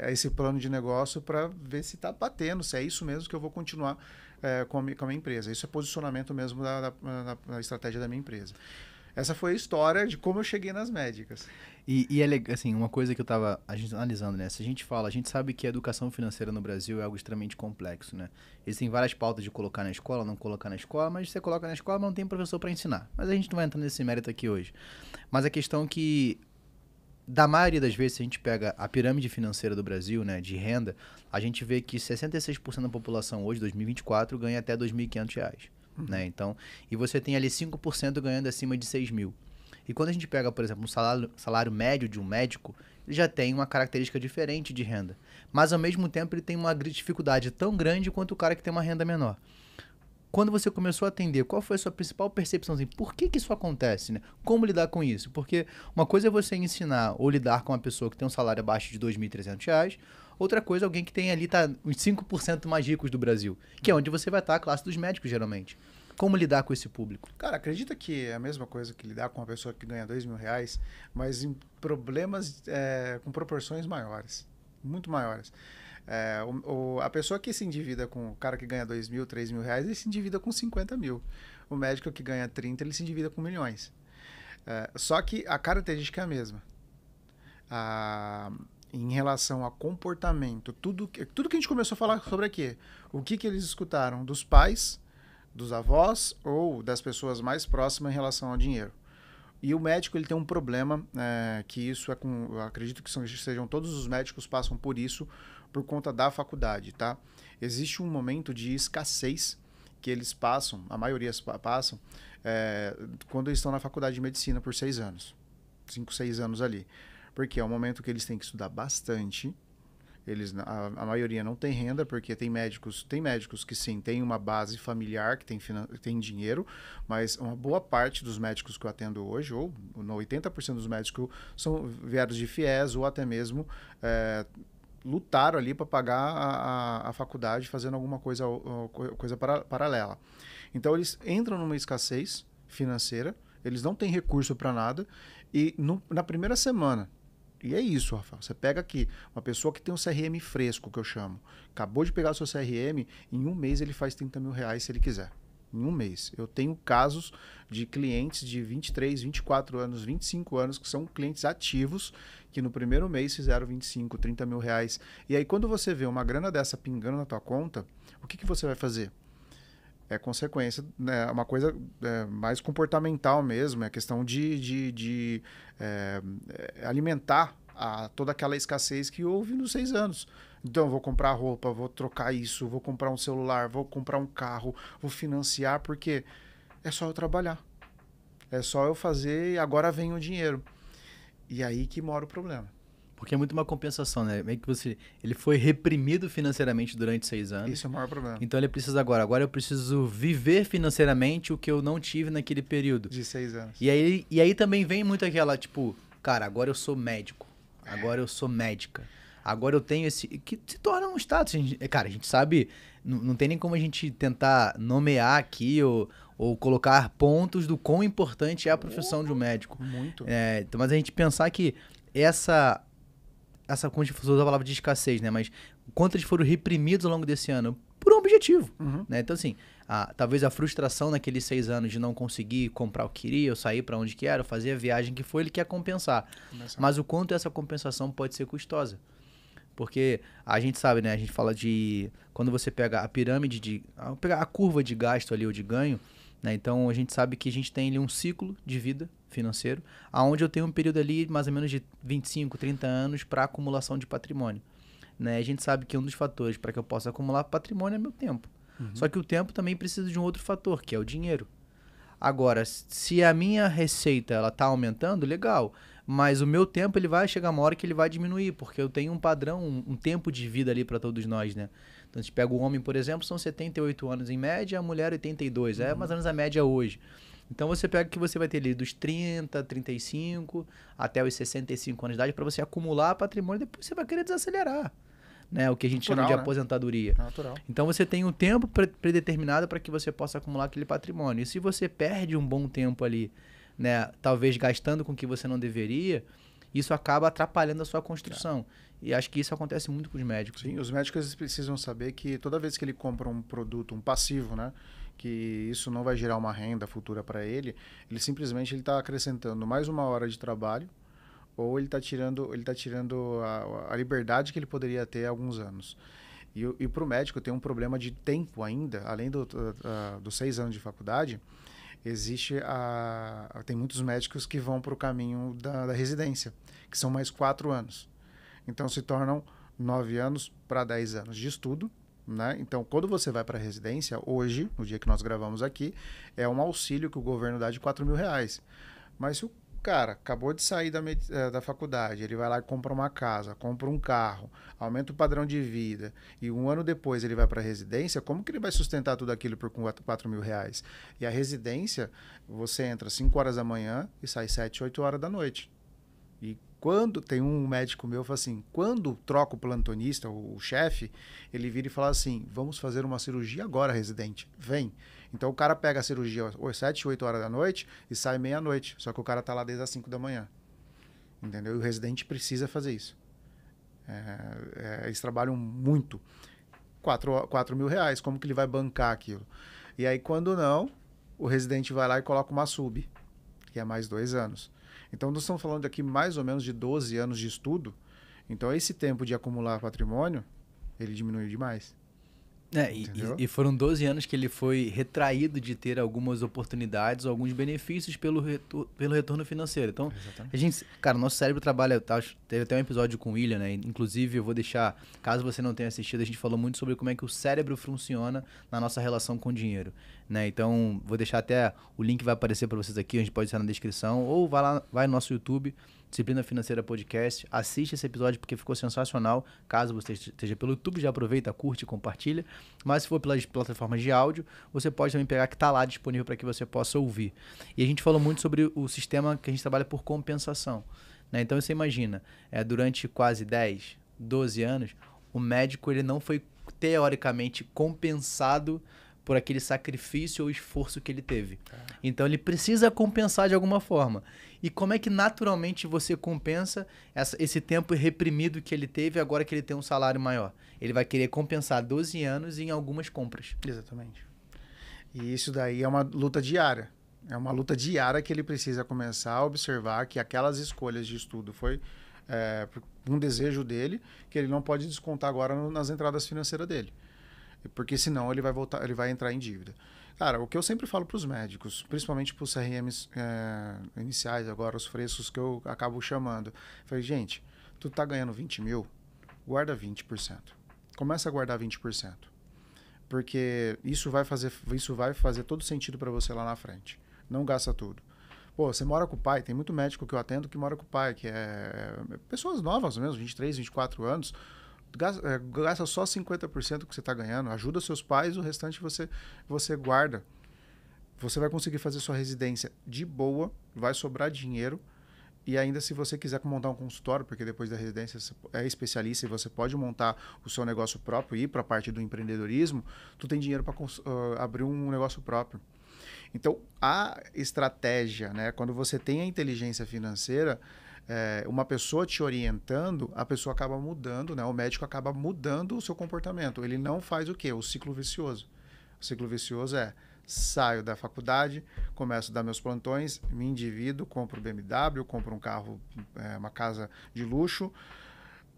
esse plano de negócio para ver se está batendo, se é isso mesmo que eu vou continuar com a minha empresa. Isso é posicionamento mesmo da estratégia da minha empresa. Essa foi a história de como eu cheguei nas médicas. E assim, uma coisa que a gente analisando, né? Se a gente sabe que a educação financeira no Brasil é algo extremamente complexo, né? Existem várias pautas de colocar na escola, não colocar na escola, mas você coloca na escola, mas não tem professor para ensinar. Mas a gente não vai entrar nesse mérito aqui hoje. Mas a questão é que, da maioria das vezes, se a gente pega a pirâmide financeira do Brasil, né, de renda, a gente vê que 66% da população hoje, 2024, ganha até R$ 2.500. Né? Então, e você tem ali 5% ganhando acima de 6 mil. E quando a gente pega, por exemplo, um salário médio de um médico, ele já tem uma característica diferente de renda. Mas, ao mesmo tempo, ele tem uma dificuldade tão grande quanto o cara que tem uma renda menor. Quando você começou a atender, qual foi a sua principal percepção? Assim, por que isso acontece? Né? Como lidar com isso? Porque uma coisa é você ensinar ou lidar com uma pessoa que tem um salário abaixo de R$ 2.300, outra coisa é alguém que tem ali os 5% mais ricos do Brasil, que é onde você vai estar a classe dos médicos, geralmente. Como lidar com esse público? Cara, acredita que é a mesma coisa que lidar com uma pessoa que ganha R$ 2.000, mas em problemas com proporções maiores, muito maiores. A pessoa que se endivida com o cara que ganha R$ 2.000, R$ 3.000, ele se endivida com 50 mil. O médico que ganha 30, ele se endivida com milhões. Só que a característica é a mesma. Em relação a comportamento, tudo que a gente começou a falar sobre aqui, o que eles escutaram dos pais, dos avós ou das pessoas mais próximas em relação ao dinheiro. E o médico ele tem um problema, que isso eu acredito que sejam todos os médicos passam por isso por conta da faculdade, tá? Existe um momento de escassez que eles passam, a maioria passam, quando eles estão na faculdade de medicina por 6 anos, 5, 6 anos ali. Porque é um momento que eles têm que estudar bastante. A maioria não tem renda, porque tem médicos que sim, tem uma base familiar, que tem dinheiro, mas uma boa parte dos médicos que eu atendo hoje, ou 80% dos médicos vieram de FIES, ou até mesmo lutaram ali para pagar a faculdade fazendo alguma coisa paralela. Então eles entram numa escassez financeira, eles não têm recurso para nada, e na primeira semana, e é isso, Rafael. Você pega aqui uma pessoa que tem um CRM fresco, que eu chamo. Acabou de pegar o seu CRM, em um mês ele faz R$ 30 mil se ele quiser. Em um mês. Eu tenho casos de clientes de 23, 24 anos, 25 anos, que são clientes ativos, que no primeiro mês fizeram 25, 30 mil reais. E aí quando você vê uma grana dessa pingando na tua conta, o que você vai fazer? É consequência, né, uma coisa mais comportamental mesmo, é questão de alimentar toda aquela escassez que houve nos 6 anos. Então, vou comprar roupa, vou trocar isso, vou comprar um celular, vou comprar um carro, vou financiar, porque é só eu trabalhar. É só eu fazer e agora vem o dinheiro. E aí que mora o problema. Porque é muito uma compensação, né? Meio que ele foi reprimido financeiramente durante 6 anos. Isso é o maior problema. Então ele precisa agora eu preciso viver financeiramente o que eu não tive naquele período. De 6 anos. E aí também vem muito aquela, tipo, cara, agora eu sou médico. Agora eu sou médica. Agora eu tenho esse... Que se torna um status. Cara, a gente sabe... Não tem nem como a gente tentar nomear aqui ou colocar pontos do quão importante é a profissão de um médico. Muito. Então, mas a gente pensar que essa como a gente usou a palavra de escassez, né? Mas quanto eles foram reprimidos ao longo desse ano por um objetivo, né? Então, assim, talvez a frustração naqueles 6 anos de não conseguir comprar o que queria, ou sair para onde quer, ou fazer a viagem que foi, ele quer compensar. Mas o quanto essa compensação pode ser custosa. Porque a gente sabe, né? A gente fala de... Quando você pega a pirâmide pegar a curva de gasto ali, ou de ganho, né? Então, a gente sabe que a gente tem ali um ciclo de vida financeiro, aonde eu tenho um período ali mais ou menos de 25, 30 anos para acumulação de patrimônio. Né? A gente sabe que um dos fatores para que eu possa acumular patrimônio é meu tempo. Só que o tempo também precisa de um outro fator, que é o dinheiro. Agora, se a minha receita ela tá aumentando, legal. Mas o meu tempo ele vai chegar uma hora que ele vai diminuir, porque eu tenho um padrão, um tempo de vida ali para todos nós, né? Então, a gente pega o homem, por exemplo, são 78 anos em média, a mulher 82. É mais ou menos a média hoje. Então, você pega que você vai ter ali dos 30, 35 até os 65 anos de idade para você acumular patrimônio, depois você vai querer desacelerar. Né? O que a gente chama de aposentadoria. Natural. Então, você tem um tempo predeterminado para que você possa acumular aquele patrimônio. E se você perde um bom tempo ali, né, talvez gastando com o que você não deveria, isso acaba atrapalhando a sua construção. E acho que isso acontece muito com os médicos. Sim, os médicos eles precisam saber que toda vez que ele compra um produto, um passivo, né, que isso não vai gerar uma renda futura para ele, ele simplesmente está acrescentando mais uma hora de trabalho, ou ele está tirando a liberdade que ele poderia ter há alguns anos. E para o médico tem um problema de tempo ainda, além dos 6 anos de faculdade, tem muitos médicos que vão para o caminho da residência, que são mais 4 anos. Então se tornam 9 anos para 10 anos de estudo, né? Então quando você vai para a residência, hoje, no dia que nós gravamos aqui, é um auxílio que o governo dá de R$4.000. Mas se o cara acabou de sair da faculdade, ele vai lá e compra uma casa, compra um carro, aumenta o padrão de vida, e um ano depois ele vai para a residência, como que ele vai sustentar tudo aquilo por R$4.000? E a residência, você entra 5 horas da manhã e sai 7, 8 horas da noite. E quando tem um médico meu, fala assim, quando troca o plantonista, o chefe, ele vira e fala assim, vamos fazer uma cirurgia agora, residente, vem. Então o cara pega a cirurgia às 7, 8 horas da noite e sai meia-noite. Só que o cara tá lá desde as 5 da manhã. Entendeu? E o residente precisa fazer isso. Eles trabalham muito. R$4.000. Como que ele vai bancar aquilo? E aí, quando não, o residente vai lá e coloca uma sub, que é mais 2 anos. Então, nós estamos falando aqui mais ou menos de 12 anos de estudo. Então, esse tempo de acumular patrimônio, ele diminuiu demais. E foram 12 anos que ele foi retraído de ter algumas oportunidades, alguns benefícios pelo retorno financeiro. Então, cara, nosso cérebro trabalha... Teve até um episódio com o William, né? Inclusive, eu vou deixar... Caso você não tenha assistido, a gente falou muito sobre como é que o cérebro funciona na nossa relação com o dinheiro. Né? Então, vou deixar até... O link vai aparecer para vocês aqui, a gente pode estar na descrição. Ou vai no nosso YouTube, Disciplina Financeira Podcast. Assiste esse episódio porque ficou sensacional. Caso você esteja pelo YouTube, já aproveita, curte e compartilha. Mas se for pelas plataformas de áudio, você pode também pegar que está lá disponível para que você possa ouvir. E a gente falou muito sobre o sistema que a gente trabalha por compensação. Né? Então você imagina, durante quase 10, 12 anos, o médico ele não foi teoricamente compensado por aquele sacrifício ou esforço que ele teve. Então ele precisa compensar de alguma forma. E como é que naturalmente você compensa esse tempo reprimido que ele teve agora que ele tem um salário maior? Ele vai querer compensar 12 anos em algumas compras. Exatamente. E isso daí é uma luta diária. É uma luta diária que ele precisa começar a observar que aquelas escolhas de estudo foi um desejo dele, que ele não pode descontar agora nas entradas financeiras dele. Porque senão ele vai entrar em dívida. Cara, o que eu sempre falo para os médicos, principalmente para os CRMs iniciais agora, os frescos que eu acabo chamando. Falei, gente, tu tá ganhando 20 mil, guarda 20%. Começa a guardar 20%. Porque isso vai fazer todo sentido para você lá na frente. Não gasta tudo. Pô, você mora com o pai, tem muito médico que eu atendo que mora com o pai, que é pessoas novas mesmo, 23, 24 anos, gasta só 50% do que você está ganhando, ajuda seus pais, o restante você guarda. Você vai conseguir fazer sua residência de boa, vai sobrar dinheiro E ainda se você quiser montar um consultório, porque depois da residência você é especialista e você pode montar o seu negócio próprio e ir para a parte do empreendedorismo, tu tem dinheiro para abrir um negócio próprio. Então, a estratégia, né, quando você tem a inteligência financeira, uma pessoa te orientando, a pessoa acaba mudando, né, o médico acaba mudando o seu comportamento. Ele não faz o quê? O ciclo vicioso. O ciclo vicioso é: saio da faculdade, começo a dar meus plantões, me endivido, compro BMW, compro um carro, uma casa de luxo,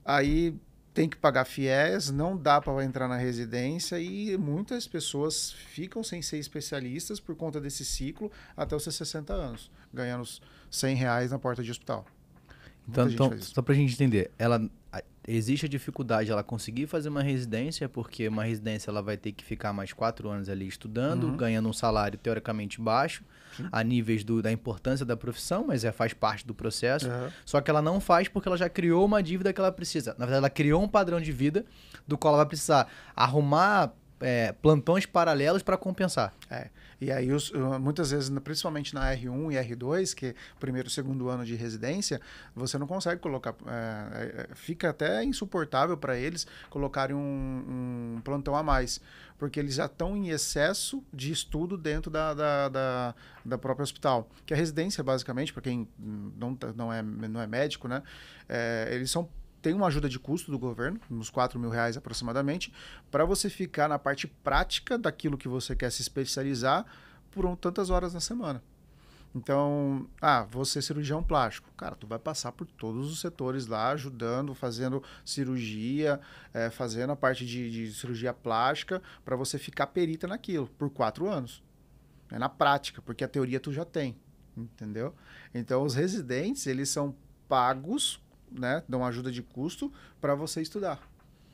aí tem que pagar fiéis, não dá para entrar na residência e muitas pessoas ficam sem ser especialistas por conta desse ciclo até os seus 60 anos, ganhando R$100 na porta de hospital. Então, só para a gente entender, existe a dificuldade de ela conseguir fazer uma residência, porque uma residência ela vai ter que ficar mais 4 anos ali estudando, ganhando um salário teoricamente baixo, a níveis da importância da profissão, mas faz parte do processo. Só que ela não faz porque ela já criou uma dívida que ela precisa. Na verdade, ela criou um padrão de vida do qual ela vai precisar arrumar plantões paralelos para compensar. E aí, muitas vezes, principalmente na R1 e R2, que é o primeiro e segundo ano de residência, você não consegue colocar... fica até insuportável para eles colocarem um plantão a mais, porque eles já estão em excesso de estudo dentro da própria hospital. Que a residência, basicamente, para quem não é médico, né, eles tem uma ajuda de custo do governo, uns R$4.000 aproximadamente, para você ficar na parte prática daquilo que você quer se especializar por tantas horas na semana. Então, vou ser cirurgião plástico. Cara, tu vai passar por todos os setores lá, ajudando, fazendo cirurgia, fazendo a parte de cirurgia plástica, para você ficar perita naquilo, por 4 anos. É na prática, porque a teoria tu já tem, entendeu? Então, os residentes, eles são pagos, né, dão ajuda de custo para você estudar,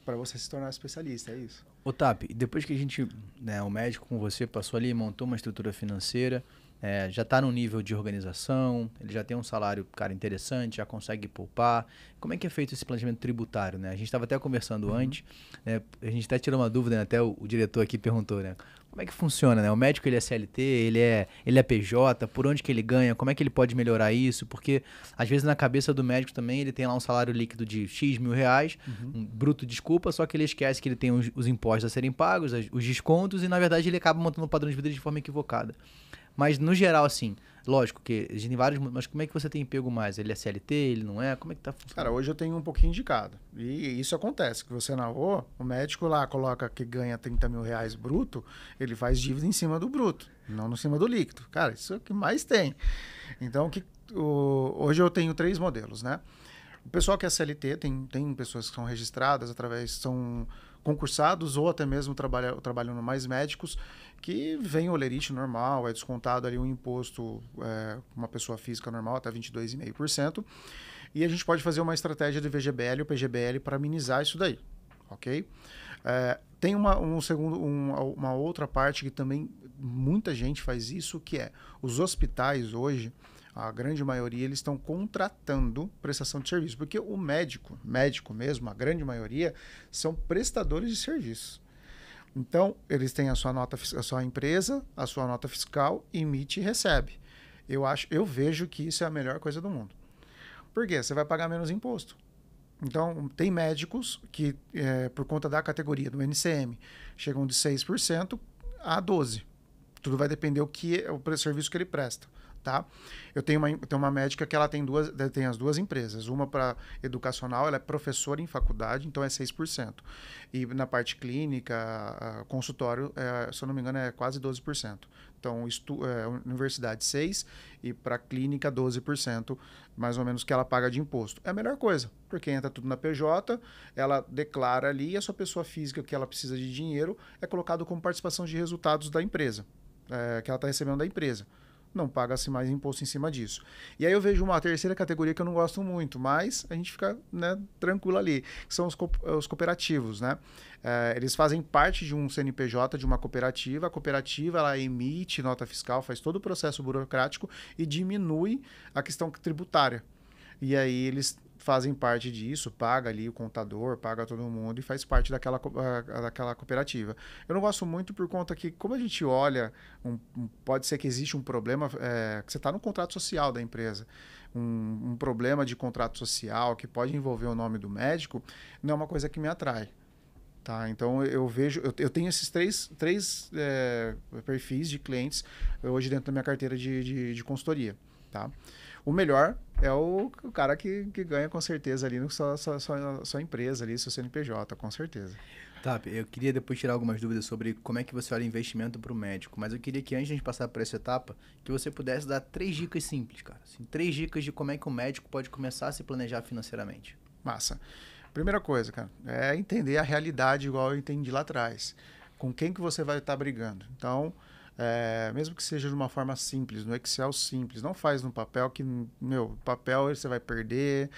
para você se tornar especialista, é isso. Ô Tapi, depois que a gente, né, o médico com você passou ali, montou uma estrutura financeira, já está no nível de organização, ele já tem um salário, cara, interessante, já consegue poupar. Como é que é feito esse planejamento tributário, né? A gente estava até conversando antes, né, a gente até tirou uma dúvida, né, até o diretor aqui perguntou, né? Como é que funciona, né? O médico, ele é CLT, ele é PJ, por onde que ele ganha, como é que ele pode melhorar isso? Porque, às vezes, na cabeça do médico também, ele tem lá um salário líquido de X mil reais, um bruto, desculpa, só que ele esquece que ele tem os impostos a serem pagos, os descontos, e, na verdade, ele acaba montando um padrão de vida de forma equivocada. Mas, no geral, assim, lógico que existem vários... Mas como é que você tem pego mais? Ele é CLT, ele não é? Como é que tá funcionando? Cara, hoje eu tenho um pouquinho indicado. E isso acontece, que você na rua, o médico lá coloca que ganha R$30.000 bruto, ele faz dívida em cima do bruto, não em cima do líquido. Cara, isso é o que mais tem. Então, hoje eu tenho 3 modelos, né? O pessoal que é CLT, tem pessoas que são registradas são concursados ou até mesmo trabalhando mais médicos, que vem o olerite normal, é descontado ali um imposto, uma pessoa física normal, até 22,5%. E a gente pode fazer uma estratégia de VGBL ou PGBL para minimizar isso daí, ok? Tem uma outra parte que também muita gente faz isso, que é os hospitais hoje, a grande maioria, eles estão contratando prestação de serviço, porque o médico mesmo, a grande maioria, são prestadores de serviços. Então, eles têm a sua empresa, a sua nota fiscal, emite e recebe. Eu vejo que isso é a melhor coisa do mundo. Por quê? Você vai pagar menos imposto. Então, tem médicos que, por conta da categoria do NCM, chegam de 6% a 12%. Tudo vai depender do que é o serviço que ele presta. Tá? Eu tenho uma médica que ela tem as 2 empresas. Uma para educacional, ela é professora em faculdade, então é 6%. E na parte clínica, consultório, se eu não me engano, é quase 12%. Então, universidade 6% e para clínica 12%, mais ou menos, que ela paga de imposto. É a melhor coisa, porque entra tudo na PJ, ela declara ali e a sua pessoa física que ela precisa de dinheiro é colocado como participação de resultados da empresa, que ela está recebendo da empresa. Não paga-se mais imposto em cima disso. E aí eu vejo uma terceira categoria que eu não gosto muito, mas a gente fica, né, tranquilo ali, que são os cooperativos, né? Eles fazem parte de um CNPJ, de uma cooperativa. A cooperativa, ela emite nota fiscal, faz todo o processo burocrático e diminui a questão tributária. E aí eles fazem parte disso, paga ali o contador, paga todo mundo e faz parte daquela cooperativa. Eu não gosto muito por conta que, como a gente olha, pode ser que existe um problema, que você está no contrato social da empresa. um problema de contrato social que pode envolver o nome do médico, não é uma coisa que me atrai. Tá? Então, eu tenho esses três perfis de clientes hoje dentro da minha carteira de consultoria. Tá? O melhor é o cara que ganha com certeza ali na sua empresa, ali, seu CNPJ, com certeza. Tá, eu queria depois tirar algumas dúvidas sobre como é que você olha investimento para o médico, mas eu queria que antes de a gente passar por essa etapa, que você pudesse dar 3 dicas simples, cara. Assim, 3 dicas de como é que o médico pode começar a se planejar financeiramente. Massa. Primeira coisa, cara, é entender a realidade igual eu entendi lá atrás. Com quem que você vai estar brigando. Então, mesmo que seja de uma forma simples, no Excel simples, não faz no papel que, papel você vai perder.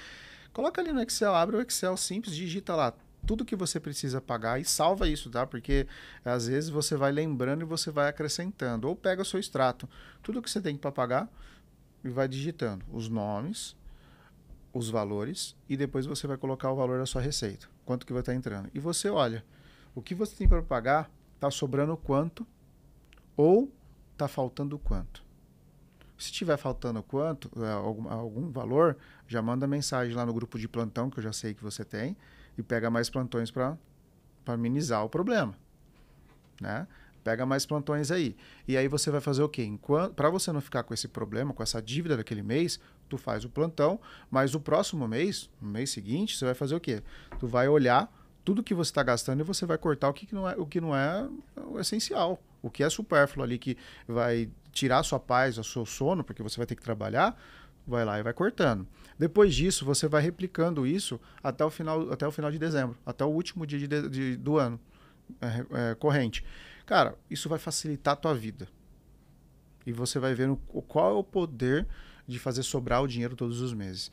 Coloca ali no Excel, abre o Excel simples, digita lá tudo que você precisa pagar e salva isso, tá? Porque às vezes você vai lembrando e você vai acrescentando. Ou pega o seu extrato, tudo que você tem para pagar e vai digitando os nomes, os valores e depois você vai colocar o valor da sua receita, quanto que vai estar entrando. E você olha, o que você tem para pagar, está sobrando quanto ou está faltando quanto. Se estiver faltando quanto, algum valor, já manda mensagem lá no grupo de plantão, que eu já sei que você tem, e pega mais plantões para minimizar o problema. Né? Pega mais plantões aí. E aí você vai fazer o quê? Para você não ficar com esse problema, com essa dívida daquele mês, tu faz o plantão, mas o próximo mês, no mês seguinte, você vai fazer o quê? Tu vai olhar tudo que você está gastando e você vai cortar o que não é o essencial. O que é supérfluo ali, que vai tirar a sua paz, o seu sono, porque você vai ter que trabalhar, vai lá e vai cortando. Depois disso, você vai replicando isso até o final de dezembro, até o último dia do ano corrente. Cara, isso vai facilitar a tua vida. E você vai ver qual é o poder de fazer sobrar o dinheiro todos os meses.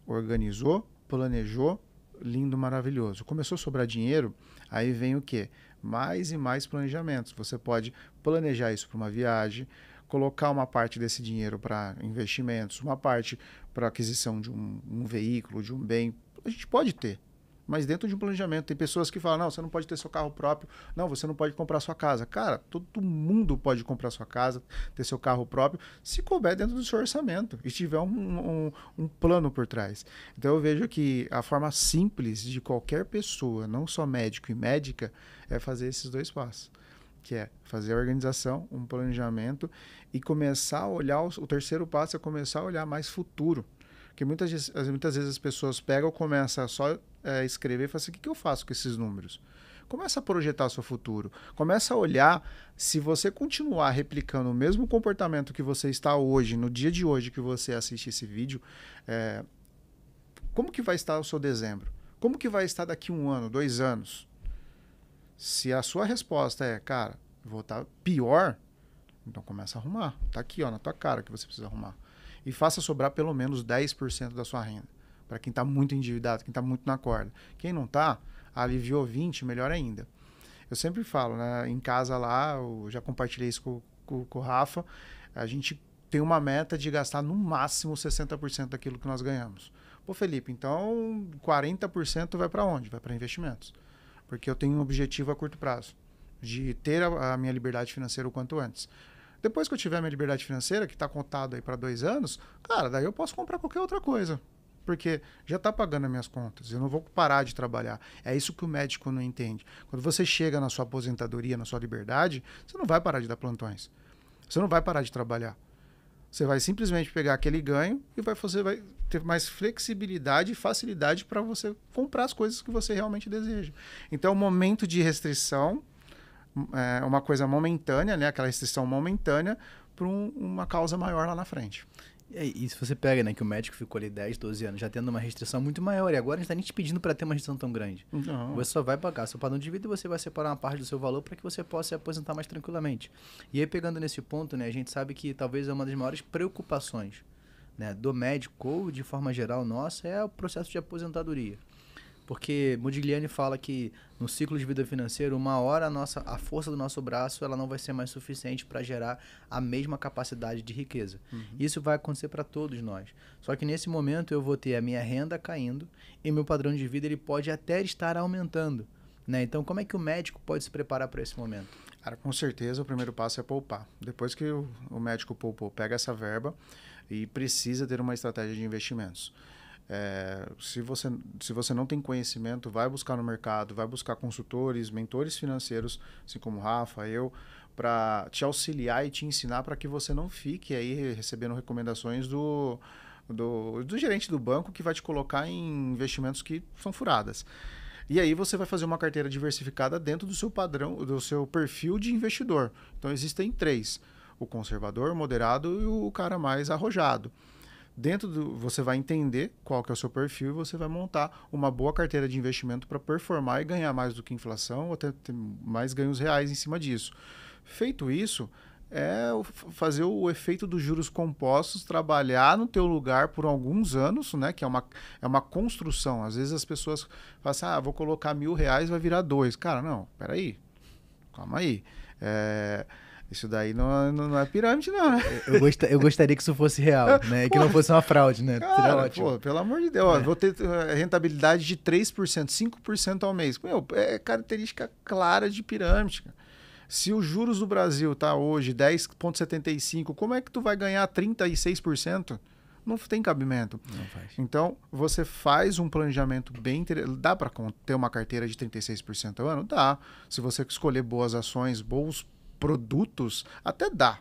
Organizou, planejou, lindo, maravilhoso. Começou a sobrar dinheiro, aí vem o quê? Mais e mais planejamentos. Você pode planejar isso para uma viagem, colocar uma parte desse dinheiro para investimentos, uma parte para aquisição de um veículo, de um bem. A gente pode ter, mas dentro de um planejamento. Tem pessoas que falam, não, você não pode ter seu carro próprio, não, você não pode comprar sua casa. Cara, todo mundo pode comprar sua casa, ter seu carro próprio, se couber dentro do seu orçamento e tiver um plano por trás. Então eu vejo que a forma simples de qualquer pessoa, não só médico e médica, é fazer esses 2 passos. Que é fazer a organização, um planejamento e começar a olhar, o terceiro passo é começar a olhar mais futuro. Porque muitas vezes as pessoas pegam, começam a só escrever e falam assim, o que eu faço com esses números? Começa a projetar o seu futuro. Começa a olhar, se você continuar replicando o mesmo comportamento que você está hoje, no dia de hoje que você assiste esse vídeo, como que vai estar o seu dezembro? Como que vai estar daqui 1 ano, 2 anos? Se a sua resposta é, cara, vou estar pior, então começa a arrumar. Tá aqui, ó, na tua cara que você precisa arrumar. E faça sobrar pelo menos 10% da sua renda. Para quem está muito endividado, quem está muito na corda. Quem não está, aliviou 20%, melhor ainda. Eu sempre falo, né, em casa lá, eu já compartilhei isso com o Rafa, a gente tem uma meta de gastar no máximo 60% daquilo que nós ganhamos. Pô, Felipe, então 40% vai para onde? Vai para investimentos. Porque eu tenho um objetivo a curto prazo, de ter a minha liberdade financeira o quanto antes. Depois que eu tiver a minha liberdade financeira, que está contado aí para 2 anos, cara, daí eu posso comprar qualquer outra coisa. Porque já está pagando as minhas contas, eu não vou parar de trabalhar. É isso que o médico não entende. Quando você chega na sua aposentadoria, na sua liberdade, você não vai parar de dar plantões. Você não vai parar de trabalhar. Você vai simplesmente pegar aquele ganho e vai ter mais flexibilidade e facilidade para você comprar as coisas que você realmente deseja. Então, o momento de restrição é uma coisa momentânea, né? Aquela restrição momentânea para uma causa maior lá na frente. E se você pega, né, que o médico ficou ali 10, 12 anos já tendo uma restrição muito maior, e agora a gente está nem te pedindo para ter uma restrição tão grande. Não. Você só vai pagar seu padrão de vida e você vai separar uma parte do seu valor para que você possa se aposentar mais tranquilamente. E aí, pegando nesse ponto, né, a gente sabe que talvez é uma das maiores preocupações, né, do médico ou de forma geral nossa é o processo de aposentadoria. Porque Modigliani fala que no ciclo de vida financeira, uma hora a força do nosso braço ela não vai ser mais suficiente para gerar a mesma capacidade de riqueza. Uhum. Isso vai acontecer para todos nós. Só que nesse momento eu vou ter a minha renda caindo e meu padrão de vida ele pode até estar aumentando. Né? Então, como é que o médico pode se preparar para esse momento? Cara, com certeza o primeiro passo é poupar. Depois que o médico poupou, pega essa verba e precisa ter uma estratégia de investimentos. Se você não tem conhecimento, vai buscar no mercado, vai buscar consultores, mentores financeiros, assim como o Rafa, eu, para te auxiliar e te ensinar para que você não fique aí recebendo recomendações do gerente do banco que vai te colocar em investimentos que são furadas. E aí você vai fazer uma carteira diversificada dentro do seu padrão, do seu perfil de investidor. Então existem 3, o conservador, o moderado e o cara mais arrojado. Você vai entender qual que é o seu perfil e você vai montar uma boa carteira de investimento para performar e ganhar mais do que inflação ou até ter mais ganhos reais em cima disso. Feito isso, fazer o efeito dos juros compostos, trabalhar no teu lugar por alguns anos, né? Que é uma construção. Às vezes as pessoas falam assim, vou colocar R$1.000, vai virar 2. Cara, não, peraí, calma aí. Isso daí não é pirâmide, não, né? Eu gostaria que isso fosse real, né? Que não fosse uma fraude, né? Cara, seria ótimo. Pelo amor de Deus, vou ter rentabilidade de 3%, 5% ao mês. É característica clara de pirâmide. Se os juros do Brasil tá hoje 10,75%, como é que tu vai ganhar 36%? Não tem cabimento. Não faz. Então, você faz um planejamento bem interessante. Dá para ter uma carteira de 36% ao ano? Dá. Se você escolher boas ações, bons produtos, até dá.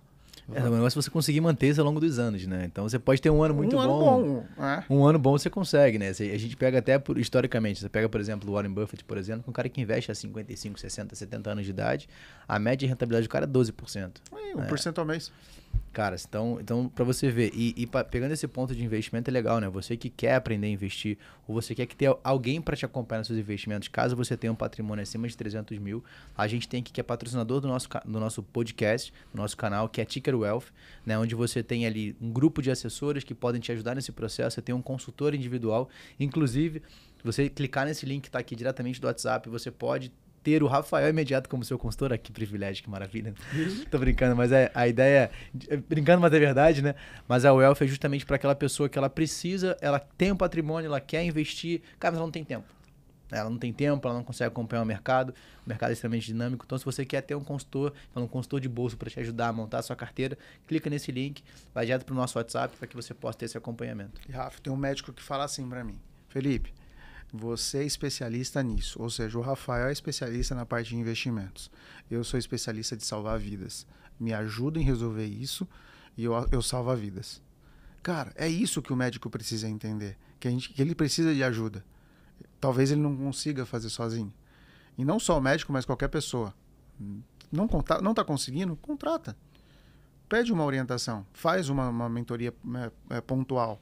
O negócio é você conseguir manter isso ao longo dos anos, né? Então você pode ter um ano muito bom. Um ano bom você consegue, né? A gente pega até historicamente, você pega, por exemplo, o Warren Buffett, por exemplo, um cara que investe a 55, 60, 70 anos de idade, a média de rentabilidade do cara é 12%. 1% ao mês. Cara, então para você ver, pegando esse ponto de investimento é legal, né? Você que quer aprender a investir, ou você quer que tenha alguém para te acompanhar nos seus investimentos, caso você tenha um patrimônio acima de 300 mil, a gente tem aqui que é patrocinador do nosso podcast, do nosso canal, que é Ticker Wealth, né? Onde você tem ali um grupo de assessores que podem te ajudar nesse processo, você tem um consultor individual, inclusive, se você clicar nesse link que está aqui diretamente do WhatsApp, você pode ter o Rafael imediato como seu consultor. Que privilégio, que maravilha. Tô brincando, mas a ideia brincando, mas é verdade, né? Mas a Wealth é justamente para aquela pessoa que ela precisa, ela tem um patrimônio, ela quer investir, cara, mas ela não tem tempo. Ela não tem tempo, ela não consegue acompanhar o mercado é extremamente dinâmico. Então, se você quer ter um consultor de bolso para te ajudar a montar a sua carteira, clica nesse link, vai direto pro nosso WhatsApp para que você possa ter esse acompanhamento. E Rafa, tem um médico que fala assim para mim, Felipe, você é especialista nisso, ou seja, o Rafael é especialista na parte de investimentos. Eu sou especialista de salvar vidas. Me ajuda em resolver isso e eu salvo vidas. Cara, é isso que o médico precisa entender, que ele precisa de ajuda. Talvez ele não consiga fazer sozinho. E não só o médico, mas qualquer pessoa. Não está conseguindo? Contrata. Pede uma orientação, faz uma mentoria pontual.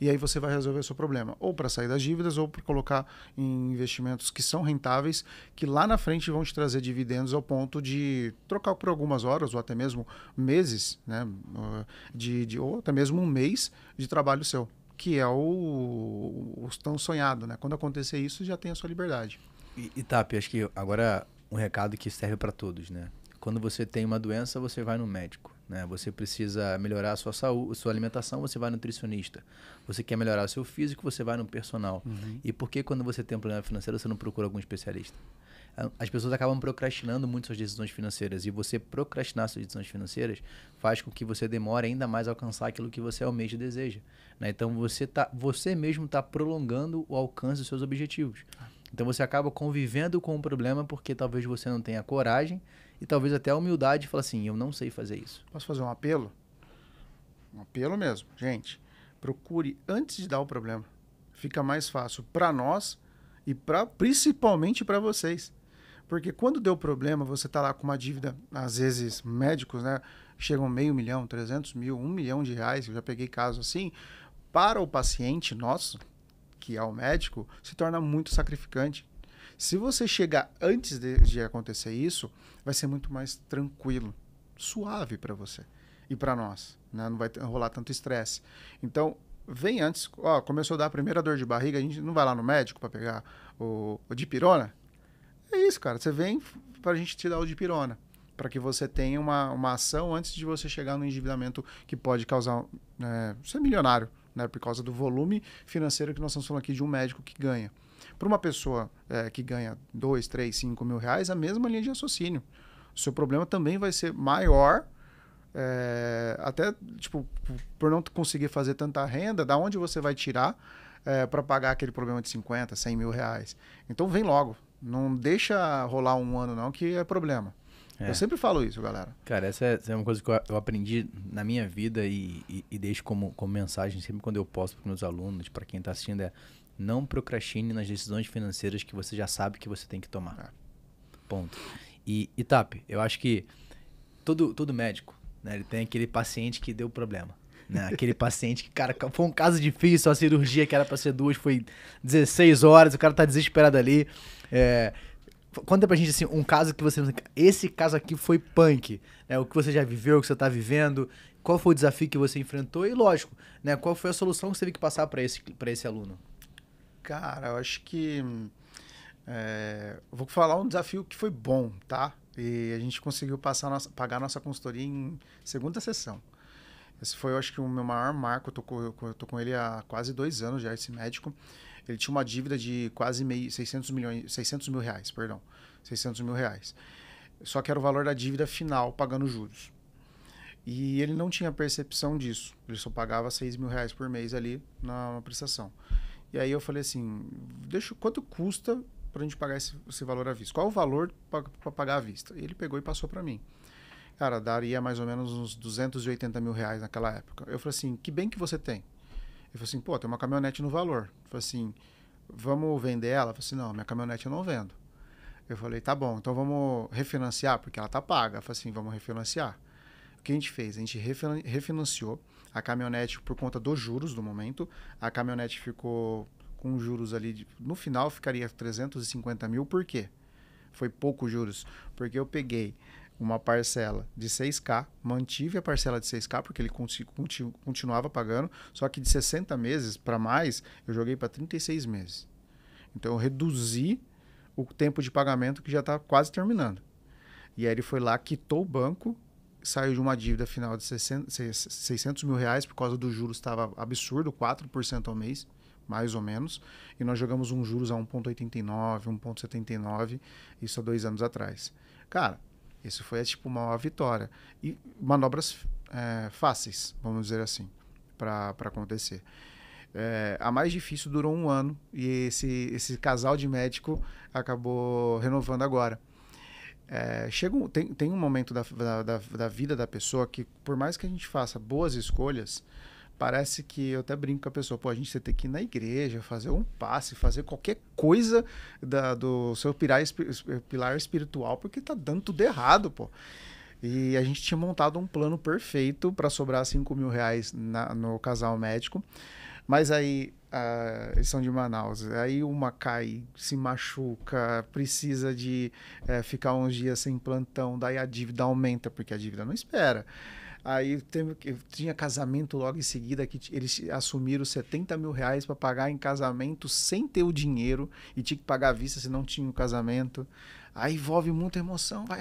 E aí você vai resolver o seu problema. Ou para sair das dívidas, ou para colocar em investimentos que são rentáveis, que lá na frente vão te trazer dividendos ao ponto de trocar por algumas horas, ou até mesmo meses, né? Ou até mesmo um mês de trabalho seu, que é o tão sonhado, né? Quando acontecer isso, já tem a sua liberdade. E Tapi, acho que agora um recado que serve para todos, né? Quando você tem uma doença, você vai no médico, né? Você precisa melhorar a sua saúde, sua alimentação, você vai no nutricionista. Você quer melhorar o seu físico, você vai no personal. E por que quando você tem um problema financeiro, você não procura algum especialista? As pessoas acabam procrastinando muito suas decisões financeiras. E você procrastinar suas decisões financeiras faz com que você demore ainda mais a alcançar aquilo que você almeja e deseja, né? Então você mesmo está prolongando o alcance dos seus objetivos. Então você acaba convivendo com o problema porque talvez você não tenha coragem e talvez até a humildade de falar assim, eu não sei fazer isso. Posso fazer um apelo? Um apelo mesmo. Gente, procure antes de dar o problema. Fica mais fácil para nós e principalmente para vocês. Porque quando deu problema, você está lá com uma dívida, às vezes médicos, né, chegam 500 mil, 300 mil, R$1 milhão, eu já peguei casos assim, para o paciente nosso, que é o médico, se torna muito sacrificante. Se você chegar antes de acontecer isso, vai ser muito mais tranquilo, suave para você e para nós, né? Não vai rolar tanto estresse. Então, vem antes, começou a dar a primeira dor de barriga, a gente não vai lá no médico para pegar o dipirona? É isso, cara, você vem para a gente te dar o dipirona, para que você tenha uma ação antes de você chegar no endividamento que pode causar ser milionário, né, por causa do volume financeiro que nós estamos falando aqui de um médico que ganha. Para uma pessoa que ganha 2, 3, 5 mil reais, a mesma linha de raciocínio. O seu problema também vai ser maior até, tipo, por não conseguir fazer tanta renda, da onde você vai tirar para pagar aquele problema de 50, 100 mil reais? Então vem logo. Não deixa rolar um ano não, que é problema. Eu sempre falo isso, galera. Cara, essa é uma coisa que eu aprendi na minha vida e deixo como mensagem sempre quando eu posto para meus alunos, para quem está assistindo, não procrastine nas decisões financeiras que você já sabe que você tem que tomar. Ponto. E Tap, eu acho que todo médico, né, ele tem aquele paciente que deu problema. Né? Aquele paciente que, cara, foi um caso difícil, a cirurgia que era para ser 2 foi 16 horas, o cara tá desesperado ali. Conta pra gente, assim, um caso que você... Esse caso aqui foi punk, né? O que você já viveu, o que você tá vivendo, qual foi o desafio que você enfrentou e, lógico, né? Qual foi a solução que você teve que passar pra esse aluno? Cara, eu acho que... vou falar um desafio que foi bom, tá? E a gente conseguiu pagar a nossa consultoria em segunda sessão. Esse foi, eu acho que, o meu maior marco. Eu tô com ele há quase 2 anos já, esse médico. Ele tinha uma dívida de quase 600 mil reais, perdão. 600 mil reais. Só que era o valor da dívida final, pagando juros. E ele não tinha percepção disso. Ele só pagava 6 mil reais por mês ali na prestação. E aí eu falei assim, quanto custa pra gente pagar esse valor à vista? Qual é o valor para pagar à vista? E ele pegou e passou para mim. Cara, daria mais ou menos uns 280 mil reais naquela época. Eu falei assim, que bem que você tem? Ele falou assim, pô, tem uma caminhonete no valor. Eu falei assim, vamos vender ela? Eu falei assim, não, minha caminhonete eu não vendo. Eu falei, tá bom, então vamos refinanciar, porque ela tá paga. Eu falei assim, vamos refinanciar. O que a gente fez? A gente refinanciou a caminhonete por conta dos juros do momento. A caminhonete ficou com juros ali, no final ficaria 350 mil. Por quê? Foi pouco juros. Porque eu peguei uma parcela de 6K, mantive a parcela de 6K, porque ele continuava pagando, só que de 60 meses para mais, eu joguei para 36 meses. Então eu reduzi o tempo de pagamento que já está quase terminando. E aí ele foi lá, quitou o banco, saiu de uma dívida final de 600 mil reais, por causa dos juros estava absurdo, 4% ao mês, mais ou menos, e nós jogamos uns juros a 1,89, 1,79, isso há 2 anos atrás. Cara, isso foi tipo uma vitória. E manobras fáceis, vamos dizer assim, para acontecer. A mais difícil durou 1 ano e esse casal de médico acabou renovando agora. Tem um momento da vida da pessoa que, por mais que a gente faça boas escolhas, parece que eu até brinco com a pessoa, pô, a gente tem que ir na igreja, fazer um passe, fazer qualquer coisa do seu pilar espiritual, porque tá dando tudo errado, pô. E a gente tinha montado um plano perfeito para sobrar 5 mil reais no casal médico, mas aí eles são de Manaus, aí uma cai, se machuca, precisa de ficar uns dias sem plantão, daí a dívida aumenta, porque a dívida não espera. Aí tinha casamento logo em seguida, que eles assumiram 70 mil reais para pagar em casamento sem ter o dinheiro e tinha que pagar à vista se não tinha o casamento. Aí envolve muita emoção, vai,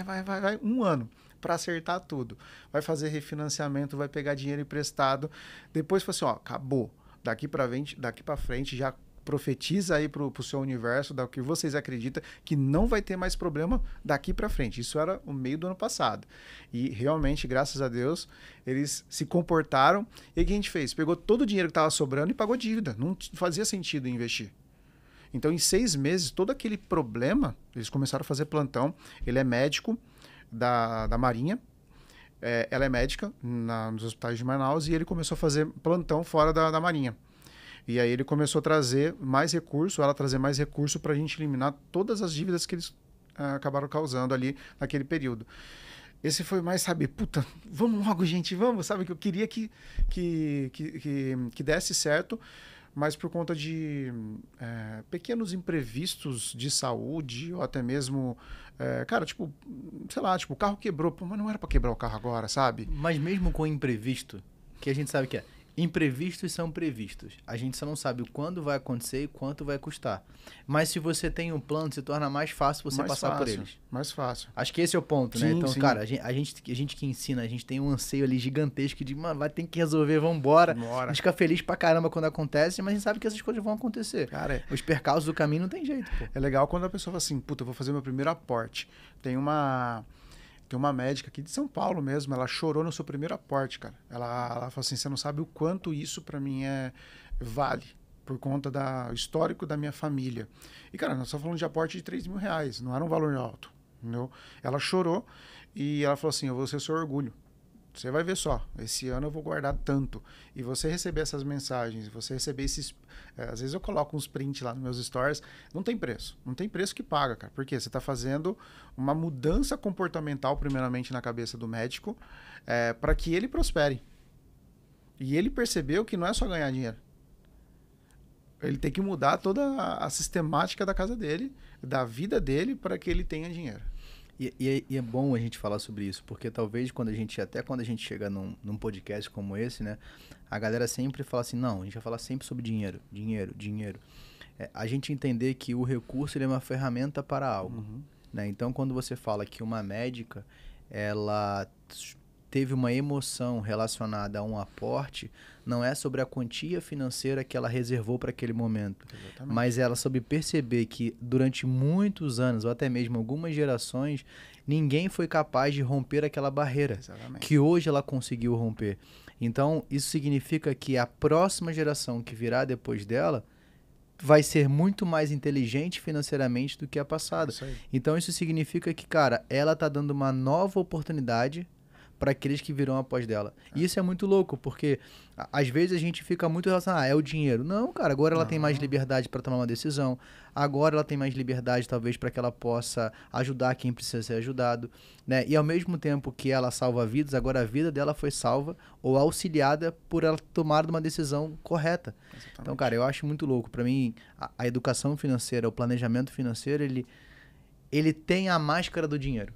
1 ano para acertar tudo. Vai fazer refinanciamento, vai pegar dinheiro emprestado. Depois fala assim, ó, acabou. Daqui para frente já profetiza aí pro seu universo, da que vocês acreditam que não vai ter mais problema daqui para frente. Isso era o meio do ano passado. E realmente, graças a Deus, eles se comportaram. E o que a gente fez? Pegou todo o dinheiro que estava sobrando e pagou dívida. Não fazia sentido investir. Então, em 6 meses, todo aquele problema, eles começaram a fazer plantão. Ele é médico da Marinha. Ela é médica nos hospitais de Manaus e ele começou a fazer plantão fora da Marinha. E aí ele começou a trazer mais recurso, ela trazer mais recurso para a gente eliminar todas as dívidas que eles acabaram causando ali naquele período. Esse foi mais, sabe, puta, vamos logo, gente, vamos, sabe, que eu queria que desse certo, mas por conta de pequenos imprevistos de saúde, ou até mesmo, cara, tipo, sei lá, tipo, o carro quebrou, pô, mas não era para quebrar o carro agora, sabe? Mas mesmo com imprevisto, que a gente sabe que imprevistos são previstos. A gente só não sabe quando vai acontecer e quanto vai custar. Mas se você tem um plano, se torna mais fácil você passar por eles. Mais fácil. Acho que esse é o ponto, sim, né? Então, sim. cara, a gente que ensina, a gente tem um anseio ali gigantesco de, mano, vai ter que resolver, vambora. A gente fica feliz pra caramba quando acontece, mas a gente sabe que essas coisas vão acontecer. Cara, os percalços do caminho não tem jeito, pô. É legal quando a pessoa fala assim, puta, eu vou fazer meu primeiro aporte. Tem uma Tem uma médica aqui de São Paulo mesmo, ela chorou no seu primeiro aporte, cara. Ela falou assim, você não sabe o quanto isso para mim vale, por conta do histórico da minha família. E, cara, nós estamos falando de aporte de R$3.000, não era um valor alto, entendeu? Ela chorou e ela falou assim, eu vou ser seu orgulho. Você vai ver só, esse ano eu vou guardar tanto. E você receber essas mensagens, você receber esses... às vezes eu coloco uns prints lá nos meus stories, não tem preço. Não tem preço que paga, cara. Porque você está fazendo uma mudança comportamental, primeiramente, na cabeça do médico, para que ele prospere. E ele percebeu que não é só ganhar dinheiro. Ele tem que mudar toda a sistemática da casa dele, da vida dele, para que ele tenha dinheiro. E é bom a gente falar sobre isso, porque talvez quando a gente chega num podcast como esse, né, a galera sempre fala assim, não, a gente vai falar sempre sobre dinheiro, dinheiro, dinheiro. A gente entender que o recurso ele é uma ferramenta para algo, né? Então, quando você fala que uma médica, ela teve uma emoção relacionada a um aporte, não é sobre a quantia financeira que ela reservou para aquele momento. Exatamente. Mas ela soube perceber que durante muitos anos, ou até mesmo algumas gerações, ninguém foi capaz de romper aquela barreira. Exatamente. Que hoje ela conseguiu romper. Então, isso significa que a próxima geração que virá depois dela vai ser muito mais inteligente financeiramente do que a passada. Então, isso significa que, cara, ela está dando uma nova oportunidade para aqueles que virão após dela. E isso é muito louco, porque às vezes a gente fica muito relacionado, é o dinheiro. Não, cara, agora ela tem mais liberdade para tomar uma decisão, agora ela tem mais liberdade talvez para que ela possa ajudar quem precisa ser ajudado, né? E ao mesmo tempo que ela salva vidas, agora a vida dela foi salva ou auxiliada por ela tomar uma decisão correta. Exatamente. Então, cara, eu acho muito louco. Para mim, a educação financeira, o planejamento financeiro, ele tem a máscara do dinheiro.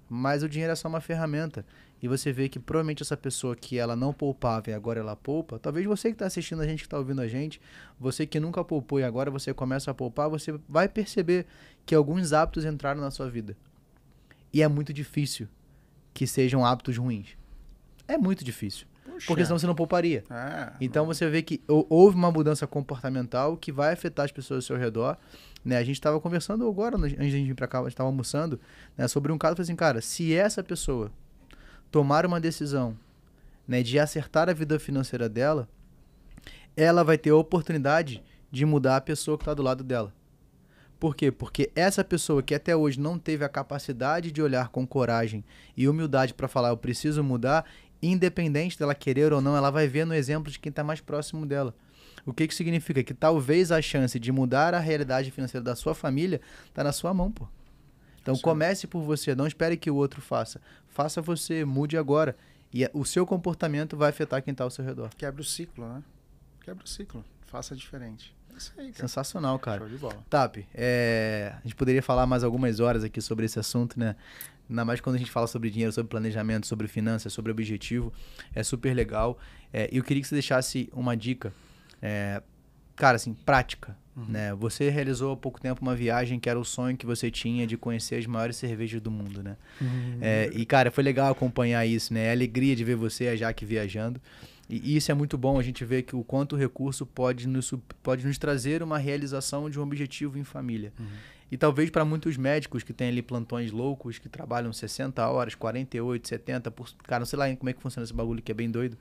Mas o dinheiro é só uma ferramenta. E você vê que provavelmente essa pessoa que ela não poupava e agora ela poupa, talvez você que está assistindo a gente, que está ouvindo a gente, você que nunca poupou e agora você começa a poupar, você vai perceber que alguns hábitos entraram na sua vida. E é muito difícil que sejam hábitos ruins. É muito difícil. Puxa. Porque senão você não pouparia. Então você vê que houve uma mudança comportamental que vai afetar as pessoas ao seu redor. Né? A gente estava conversando agora, antes de a gente vir para cá, a gente estava almoçando, né, sobre um caso. Eu falei assim, cara, se essa pessoa tomar uma decisão, né, de acertar a vida financeira dela, ela vai ter a oportunidade de mudar a pessoa que está do lado dela. Por quê? Porque essa pessoa que até hoje não teve a capacidade de olhar com coragem e humildade para falar, eu preciso mudar, independente dela querer ou não, ela vai ver no exemplo de quem está mais próximo dela. O que significa? Que talvez a chance de mudar a realidade financeira da sua família está na sua mão, pô. Então comece por você, não espere que o outro faça. Faça você, mude agora. E o seu comportamento vai afetar quem está ao seu redor. Quebra o ciclo, né? Quebra o ciclo. Faça diferente. É isso aí, cara. Sensacional, cara. Show de bola. Tap, a gente poderia falar mais algumas horas aqui sobre esse assunto, né? Ainda mais quando a gente fala sobre dinheiro, sobre planejamento, sobre finanças, sobre objetivo. É super legal. E eu queria que você deixasse uma dica, cara, assim, prática. Né? Você realizou há pouco tempo uma viagem que era o sonho que você tinha de conhecer as maiores cervejas do mundo, né? E, cara, foi legal acompanhar isso, né? É a alegria de ver você e a Jaque viajando. E isso é muito bom, a gente vê que o quanto o recurso pode nos trazer uma realização de um objetivo em família. E talvez para muitos médicos que têm ali plantões loucos, que trabalham 60 horas, 48, 70, cara, não sei lá como é que funciona esse bagulho que é bem doido,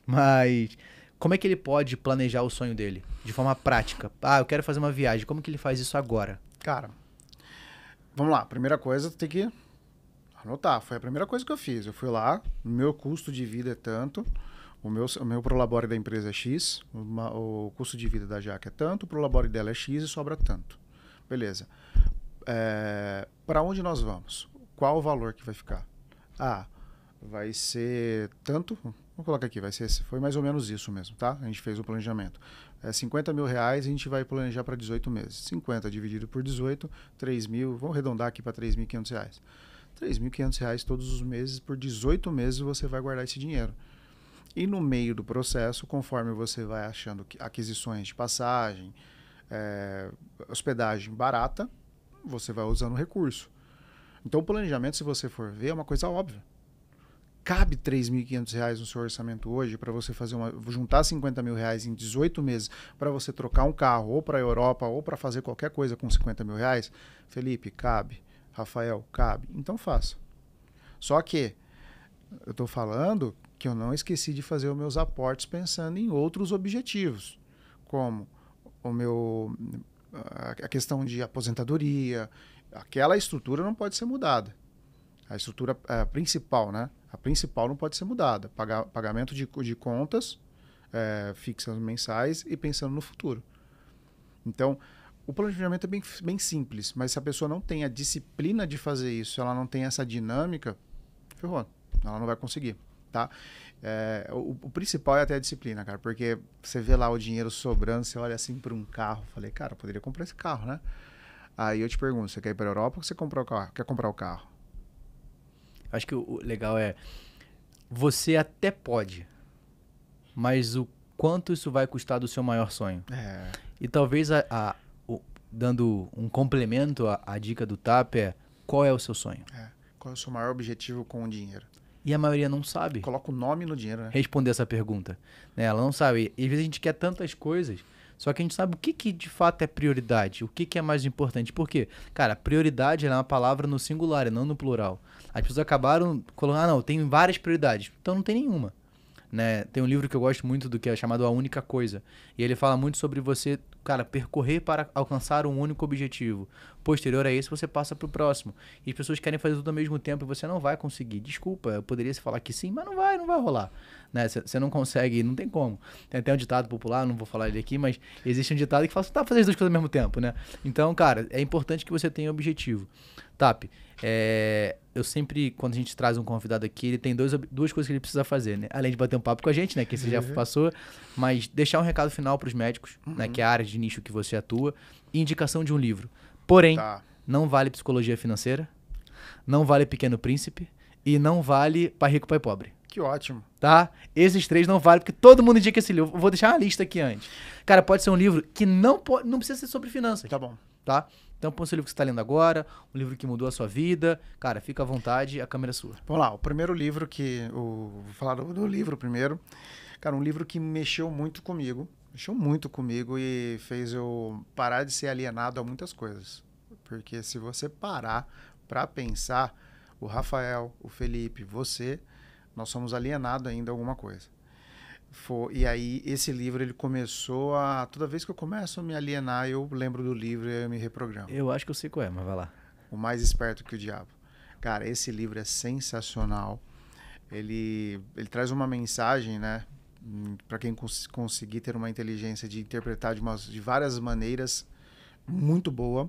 mas como é que ele pode planejar o sonho dele de forma prática? Eu quero fazer uma viagem, como que ele faz isso agora? Cara, vamos lá, primeira coisa, tem que anotar, foi a primeira coisa que eu fiz. Eu fui lá, meu custo de vida é tanto, o meu prolabore da empresa é X, o custo de vida da Jaque é tanto, o prolabore dela é X e sobra tanto. Beleza. Para onde nós vamos? Qual o valor que vai ficar? Vai ser tanto... Vamos colocar aqui, foi mais ou menos isso mesmo, tá? A gente fez o planejamento. 50 mil reais a gente vai planejar para 18 meses. 50 dividido por 18, 3 mil, vamos arredondar aqui para 3.500 reais. 3.500 reais todos os meses, por 18 meses você vai guardar esse dinheiro. E no meio do processo, conforme você vai achando aquisições de passagem, hospedagem barata, você vai usando o recurso. Então o planejamento, se você for ver, é uma coisa óbvia. Cabe 3.500 reais no seu orçamento hoje para você juntar 50 mil reais em 18 meses para você trocar um carro ou para a Europa ou para fazer qualquer coisa com 50 mil reais? Felipe, cabe. Rafael, cabe. Então faça. Só que eu estou falando que eu não esqueci de fazer os meus aportes pensando em outros objetivos, como a questão de aposentadoria. Aquela estrutura não pode ser mudada. A estrutura principal, né? A principal não pode ser mudada. Pagamento de contas fixas mensais e pensando no futuro. Então, o planejamento é bem simples, mas se a pessoa não tem a disciplina de fazer isso, ela não tem essa dinâmica, ferrou. Ela não vai conseguir, tá? O principal é até a disciplina, cara, porque você vê lá o dinheiro sobrando, você olha assim para um carro, falei, cara, eu poderia comprar esse carro, né? Aí eu te pergunto, você quer ir para a Europa ou você quer comprar o carro? Acho que o legal é, você até pode, mas o quanto isso vai custar do seu maior sonho. E talvez, dando um complemento à dica do TAP, qual é o seu sonho? Qual é o seu maior objetivo com o dinheiro? E a maioria não sabe. Coloca o nome no dinheiro, né? Responder essa pergunta. Né? Ela não sabe. E às vezes a gente quer tantas coisas, só que a gente sabe o que de fato é prioridade, o que é mais importante. Por quê? Cara, prioridade é uma palavra no singular, não no plural. As pessoas acabaram colocando, não, tem várias prioridades. Então não tem nenhuma. Né? Tem um livro que eu gosto muito do que é chamado A Única Coisa. E ele fala muito sobre você, cara, percorrer para alcançar um único objetivo. Posterior a esse, você passa para o próximo. E as pessoas querem fazer tudo ao mesmo tempo e você não vai conseguir. Desculpa, eu poderia falar que sim, mas não vai rolar. Né? Você não consegue, não tem como. Tem até um ditado popular, não vou falar ele aqui, mas existe um ditado que fala assim, tá fazendo as duas coisas ao mesmo tempo, né? Então, cara, é importante que você tenha objetivo. TAP, eu sempre, quando a gente traz um convidado aqui, ele tem duas coisas que ele precisa fazer, né? Além de bater um papo com a gente, né? Que você já passou, mas deixar um recado final para os médicos, né? Que é a área de nicho que você atua, e indicação de um livro. Porém, não vale Psicologia Financeira, não vale Pequeno Príncipe e não vale Pai Rico, Pai Pobre. Que ótimo. Tá? Esses 3 não valem, porque todo mundo indica esse livro. Eu vou deixar uma lista aqui antes. Cara, pode ser um livro que não precisa ser sobre finanças. Tá bom. Tá? Então, põe o seu livro que você está lendo agora, um livro que mudou a sua vida. Cara, fica à vontade, a câmera é sua. Vamos lá, o primeiro livro vou falar do livro primeiro. Cara, um livro que mexeu muito comigo e fez eu parar de ser alienado a muitas coisas. Porque se você parar para pensar, o Rafael, o Felipe, você, nós somos alienados ainda a alguma coisa. E aí, esse livro, ele começou a... Toda vez que eu começo a me alienar, eu lembro do livro e eu me reprogramo. Eu acho que eu sei qual é, mas vai lá. O Mais Esperto que o Diabo. Cara, esse livro é sensacional. Ele traz uma mensagem, né? Para quem conseguir ter uma inteligência de interpretar de várias maneiras, muito boa.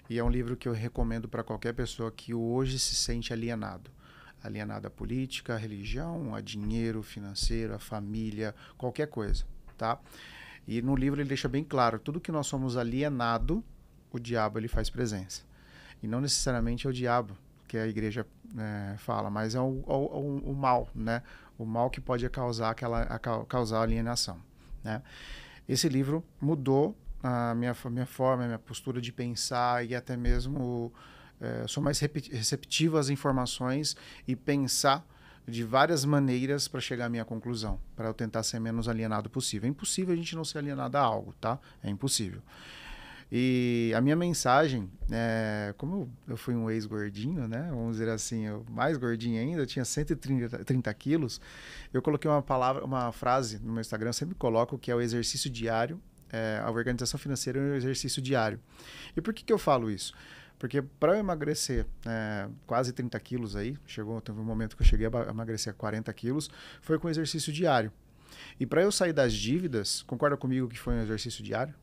E é um livro que eu recomendo para qualquer pessoa que hoje se sente alienado. Alienado à política, à religião, a dinheiro, financeiro, a família, qualquer coisa, tá? E no livro ele deixa bem claro, tudo que nós somos alienado, o diabo ele faz presença. E não necessariamente é o diabo que a igreja fala, mas é o mal, né? O mal que pode causar causar alienação, né? Esse livro mudou a minha forma, a minha postura de pensar e até mesmo... sou mais receptivo às informações e pensar de várias maneiras para chegar à minha conclusão, para eu tentar ser menos alienado possível. É impossível a gente não ser alienado a algo, tá? É impossível. E a minha mensagem, como eu fui um ex-gordinho, né? Vamos dizer assim, eu mais gordinho ainda, eu tinha 130 quilos, eu coloquei uma frase no meu Instagram, eu sempre coloco, que é o exercício diário, a organização financeira é um exercício diário. E por que eu falo isso? Porque para eu emagrecer quase 30 quilos aí, teve um momento que eu cheguei a emagrecer 40 quilos, foi com exercício diário. E para eu sair das dívidas, concorda comigo que foi um exercício diário?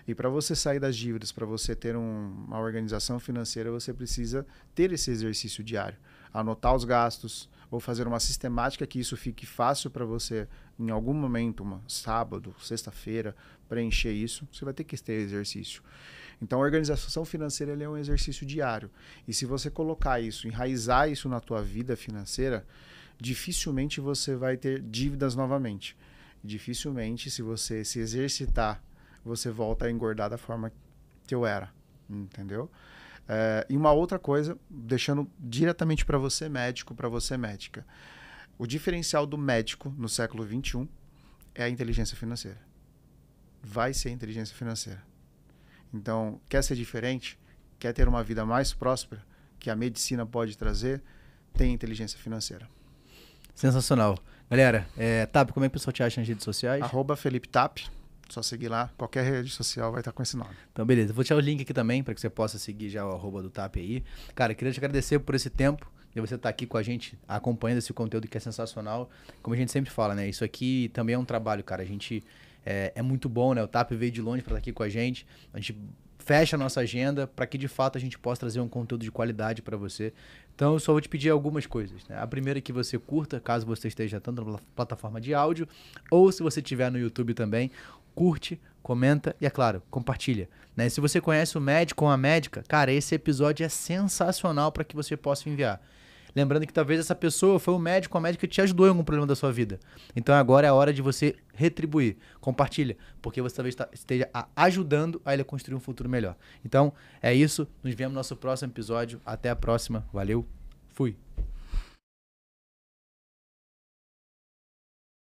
E para você sair das dívidas, para você ter uma organização financeira, você precisa ter esse exercício diário. Anotar os gastos, ou fazer uma sistemática que isso fique fácil para você, em algum momento, sábado, sexta-feira, preencher isso. Você vai ter que ter exercício. Então, a organização financeira é um exercício diário. E se você colocar isso, enraizar isso na tua vida financeira, dificilmente você vai ter dívidas novamente. Dificilmente, se você se exercitar, você volta a engordar da forma que eu era. Entendeu? E uma outra coisa, deixando diretamente para você médico, para você médica. O diferencial do médico no século XXI é a inteligência financeira. Vai ser a inteligência financeira. Então, quer ser diferente? Quer ter uma vida mais próspera, que a medicina pode trazer? tem inteligência financeira. Sensacional. Galera, Tap, como é que o pessoal te acha nas redes sociais? @FelipeTap. Só seguir lá. Qualquer rede social vai estar com esse nome. Então, beleza. Vou deixar o link aqui também para que você possa seguir já o @ do Tap aí. Cara, queria te agradecer por esse tempo de você estar aqui com a gente, acompanhando esse conteúdo que é sensacional. Como a gente sempre fala, né? Isso aqui também é um trabalho, cara. A gente é muito bom, né? O Tap veio de longe para estar aqui com a gente. A gente fecha a nossa agenda para que de fato a gente possa trazer um conteúdo de qualidade para você. Então eu só vou te pedir algumas coisas, né? A primeira é que você curta, caso você esteja tanto na plataforma de áudio ou se você estiver no YouTube também, curte, comenta e, é claro, compartilha, né? Se você conhece o médico ou a médica, cara, esse episódio é sensacional para que você possa enviar. Lembrando que talvez essa pessoa foi o médico ou a médica que te ajudou em algum problema da sua vida. Então agora é a hora de você retribuir. Compartilha, porque você talvez esteja ajudando a ele a construir um futuro melhor. Então é isso. Nos vemos no nosso próximo episódio. Até a próxima. Valeu. Fui.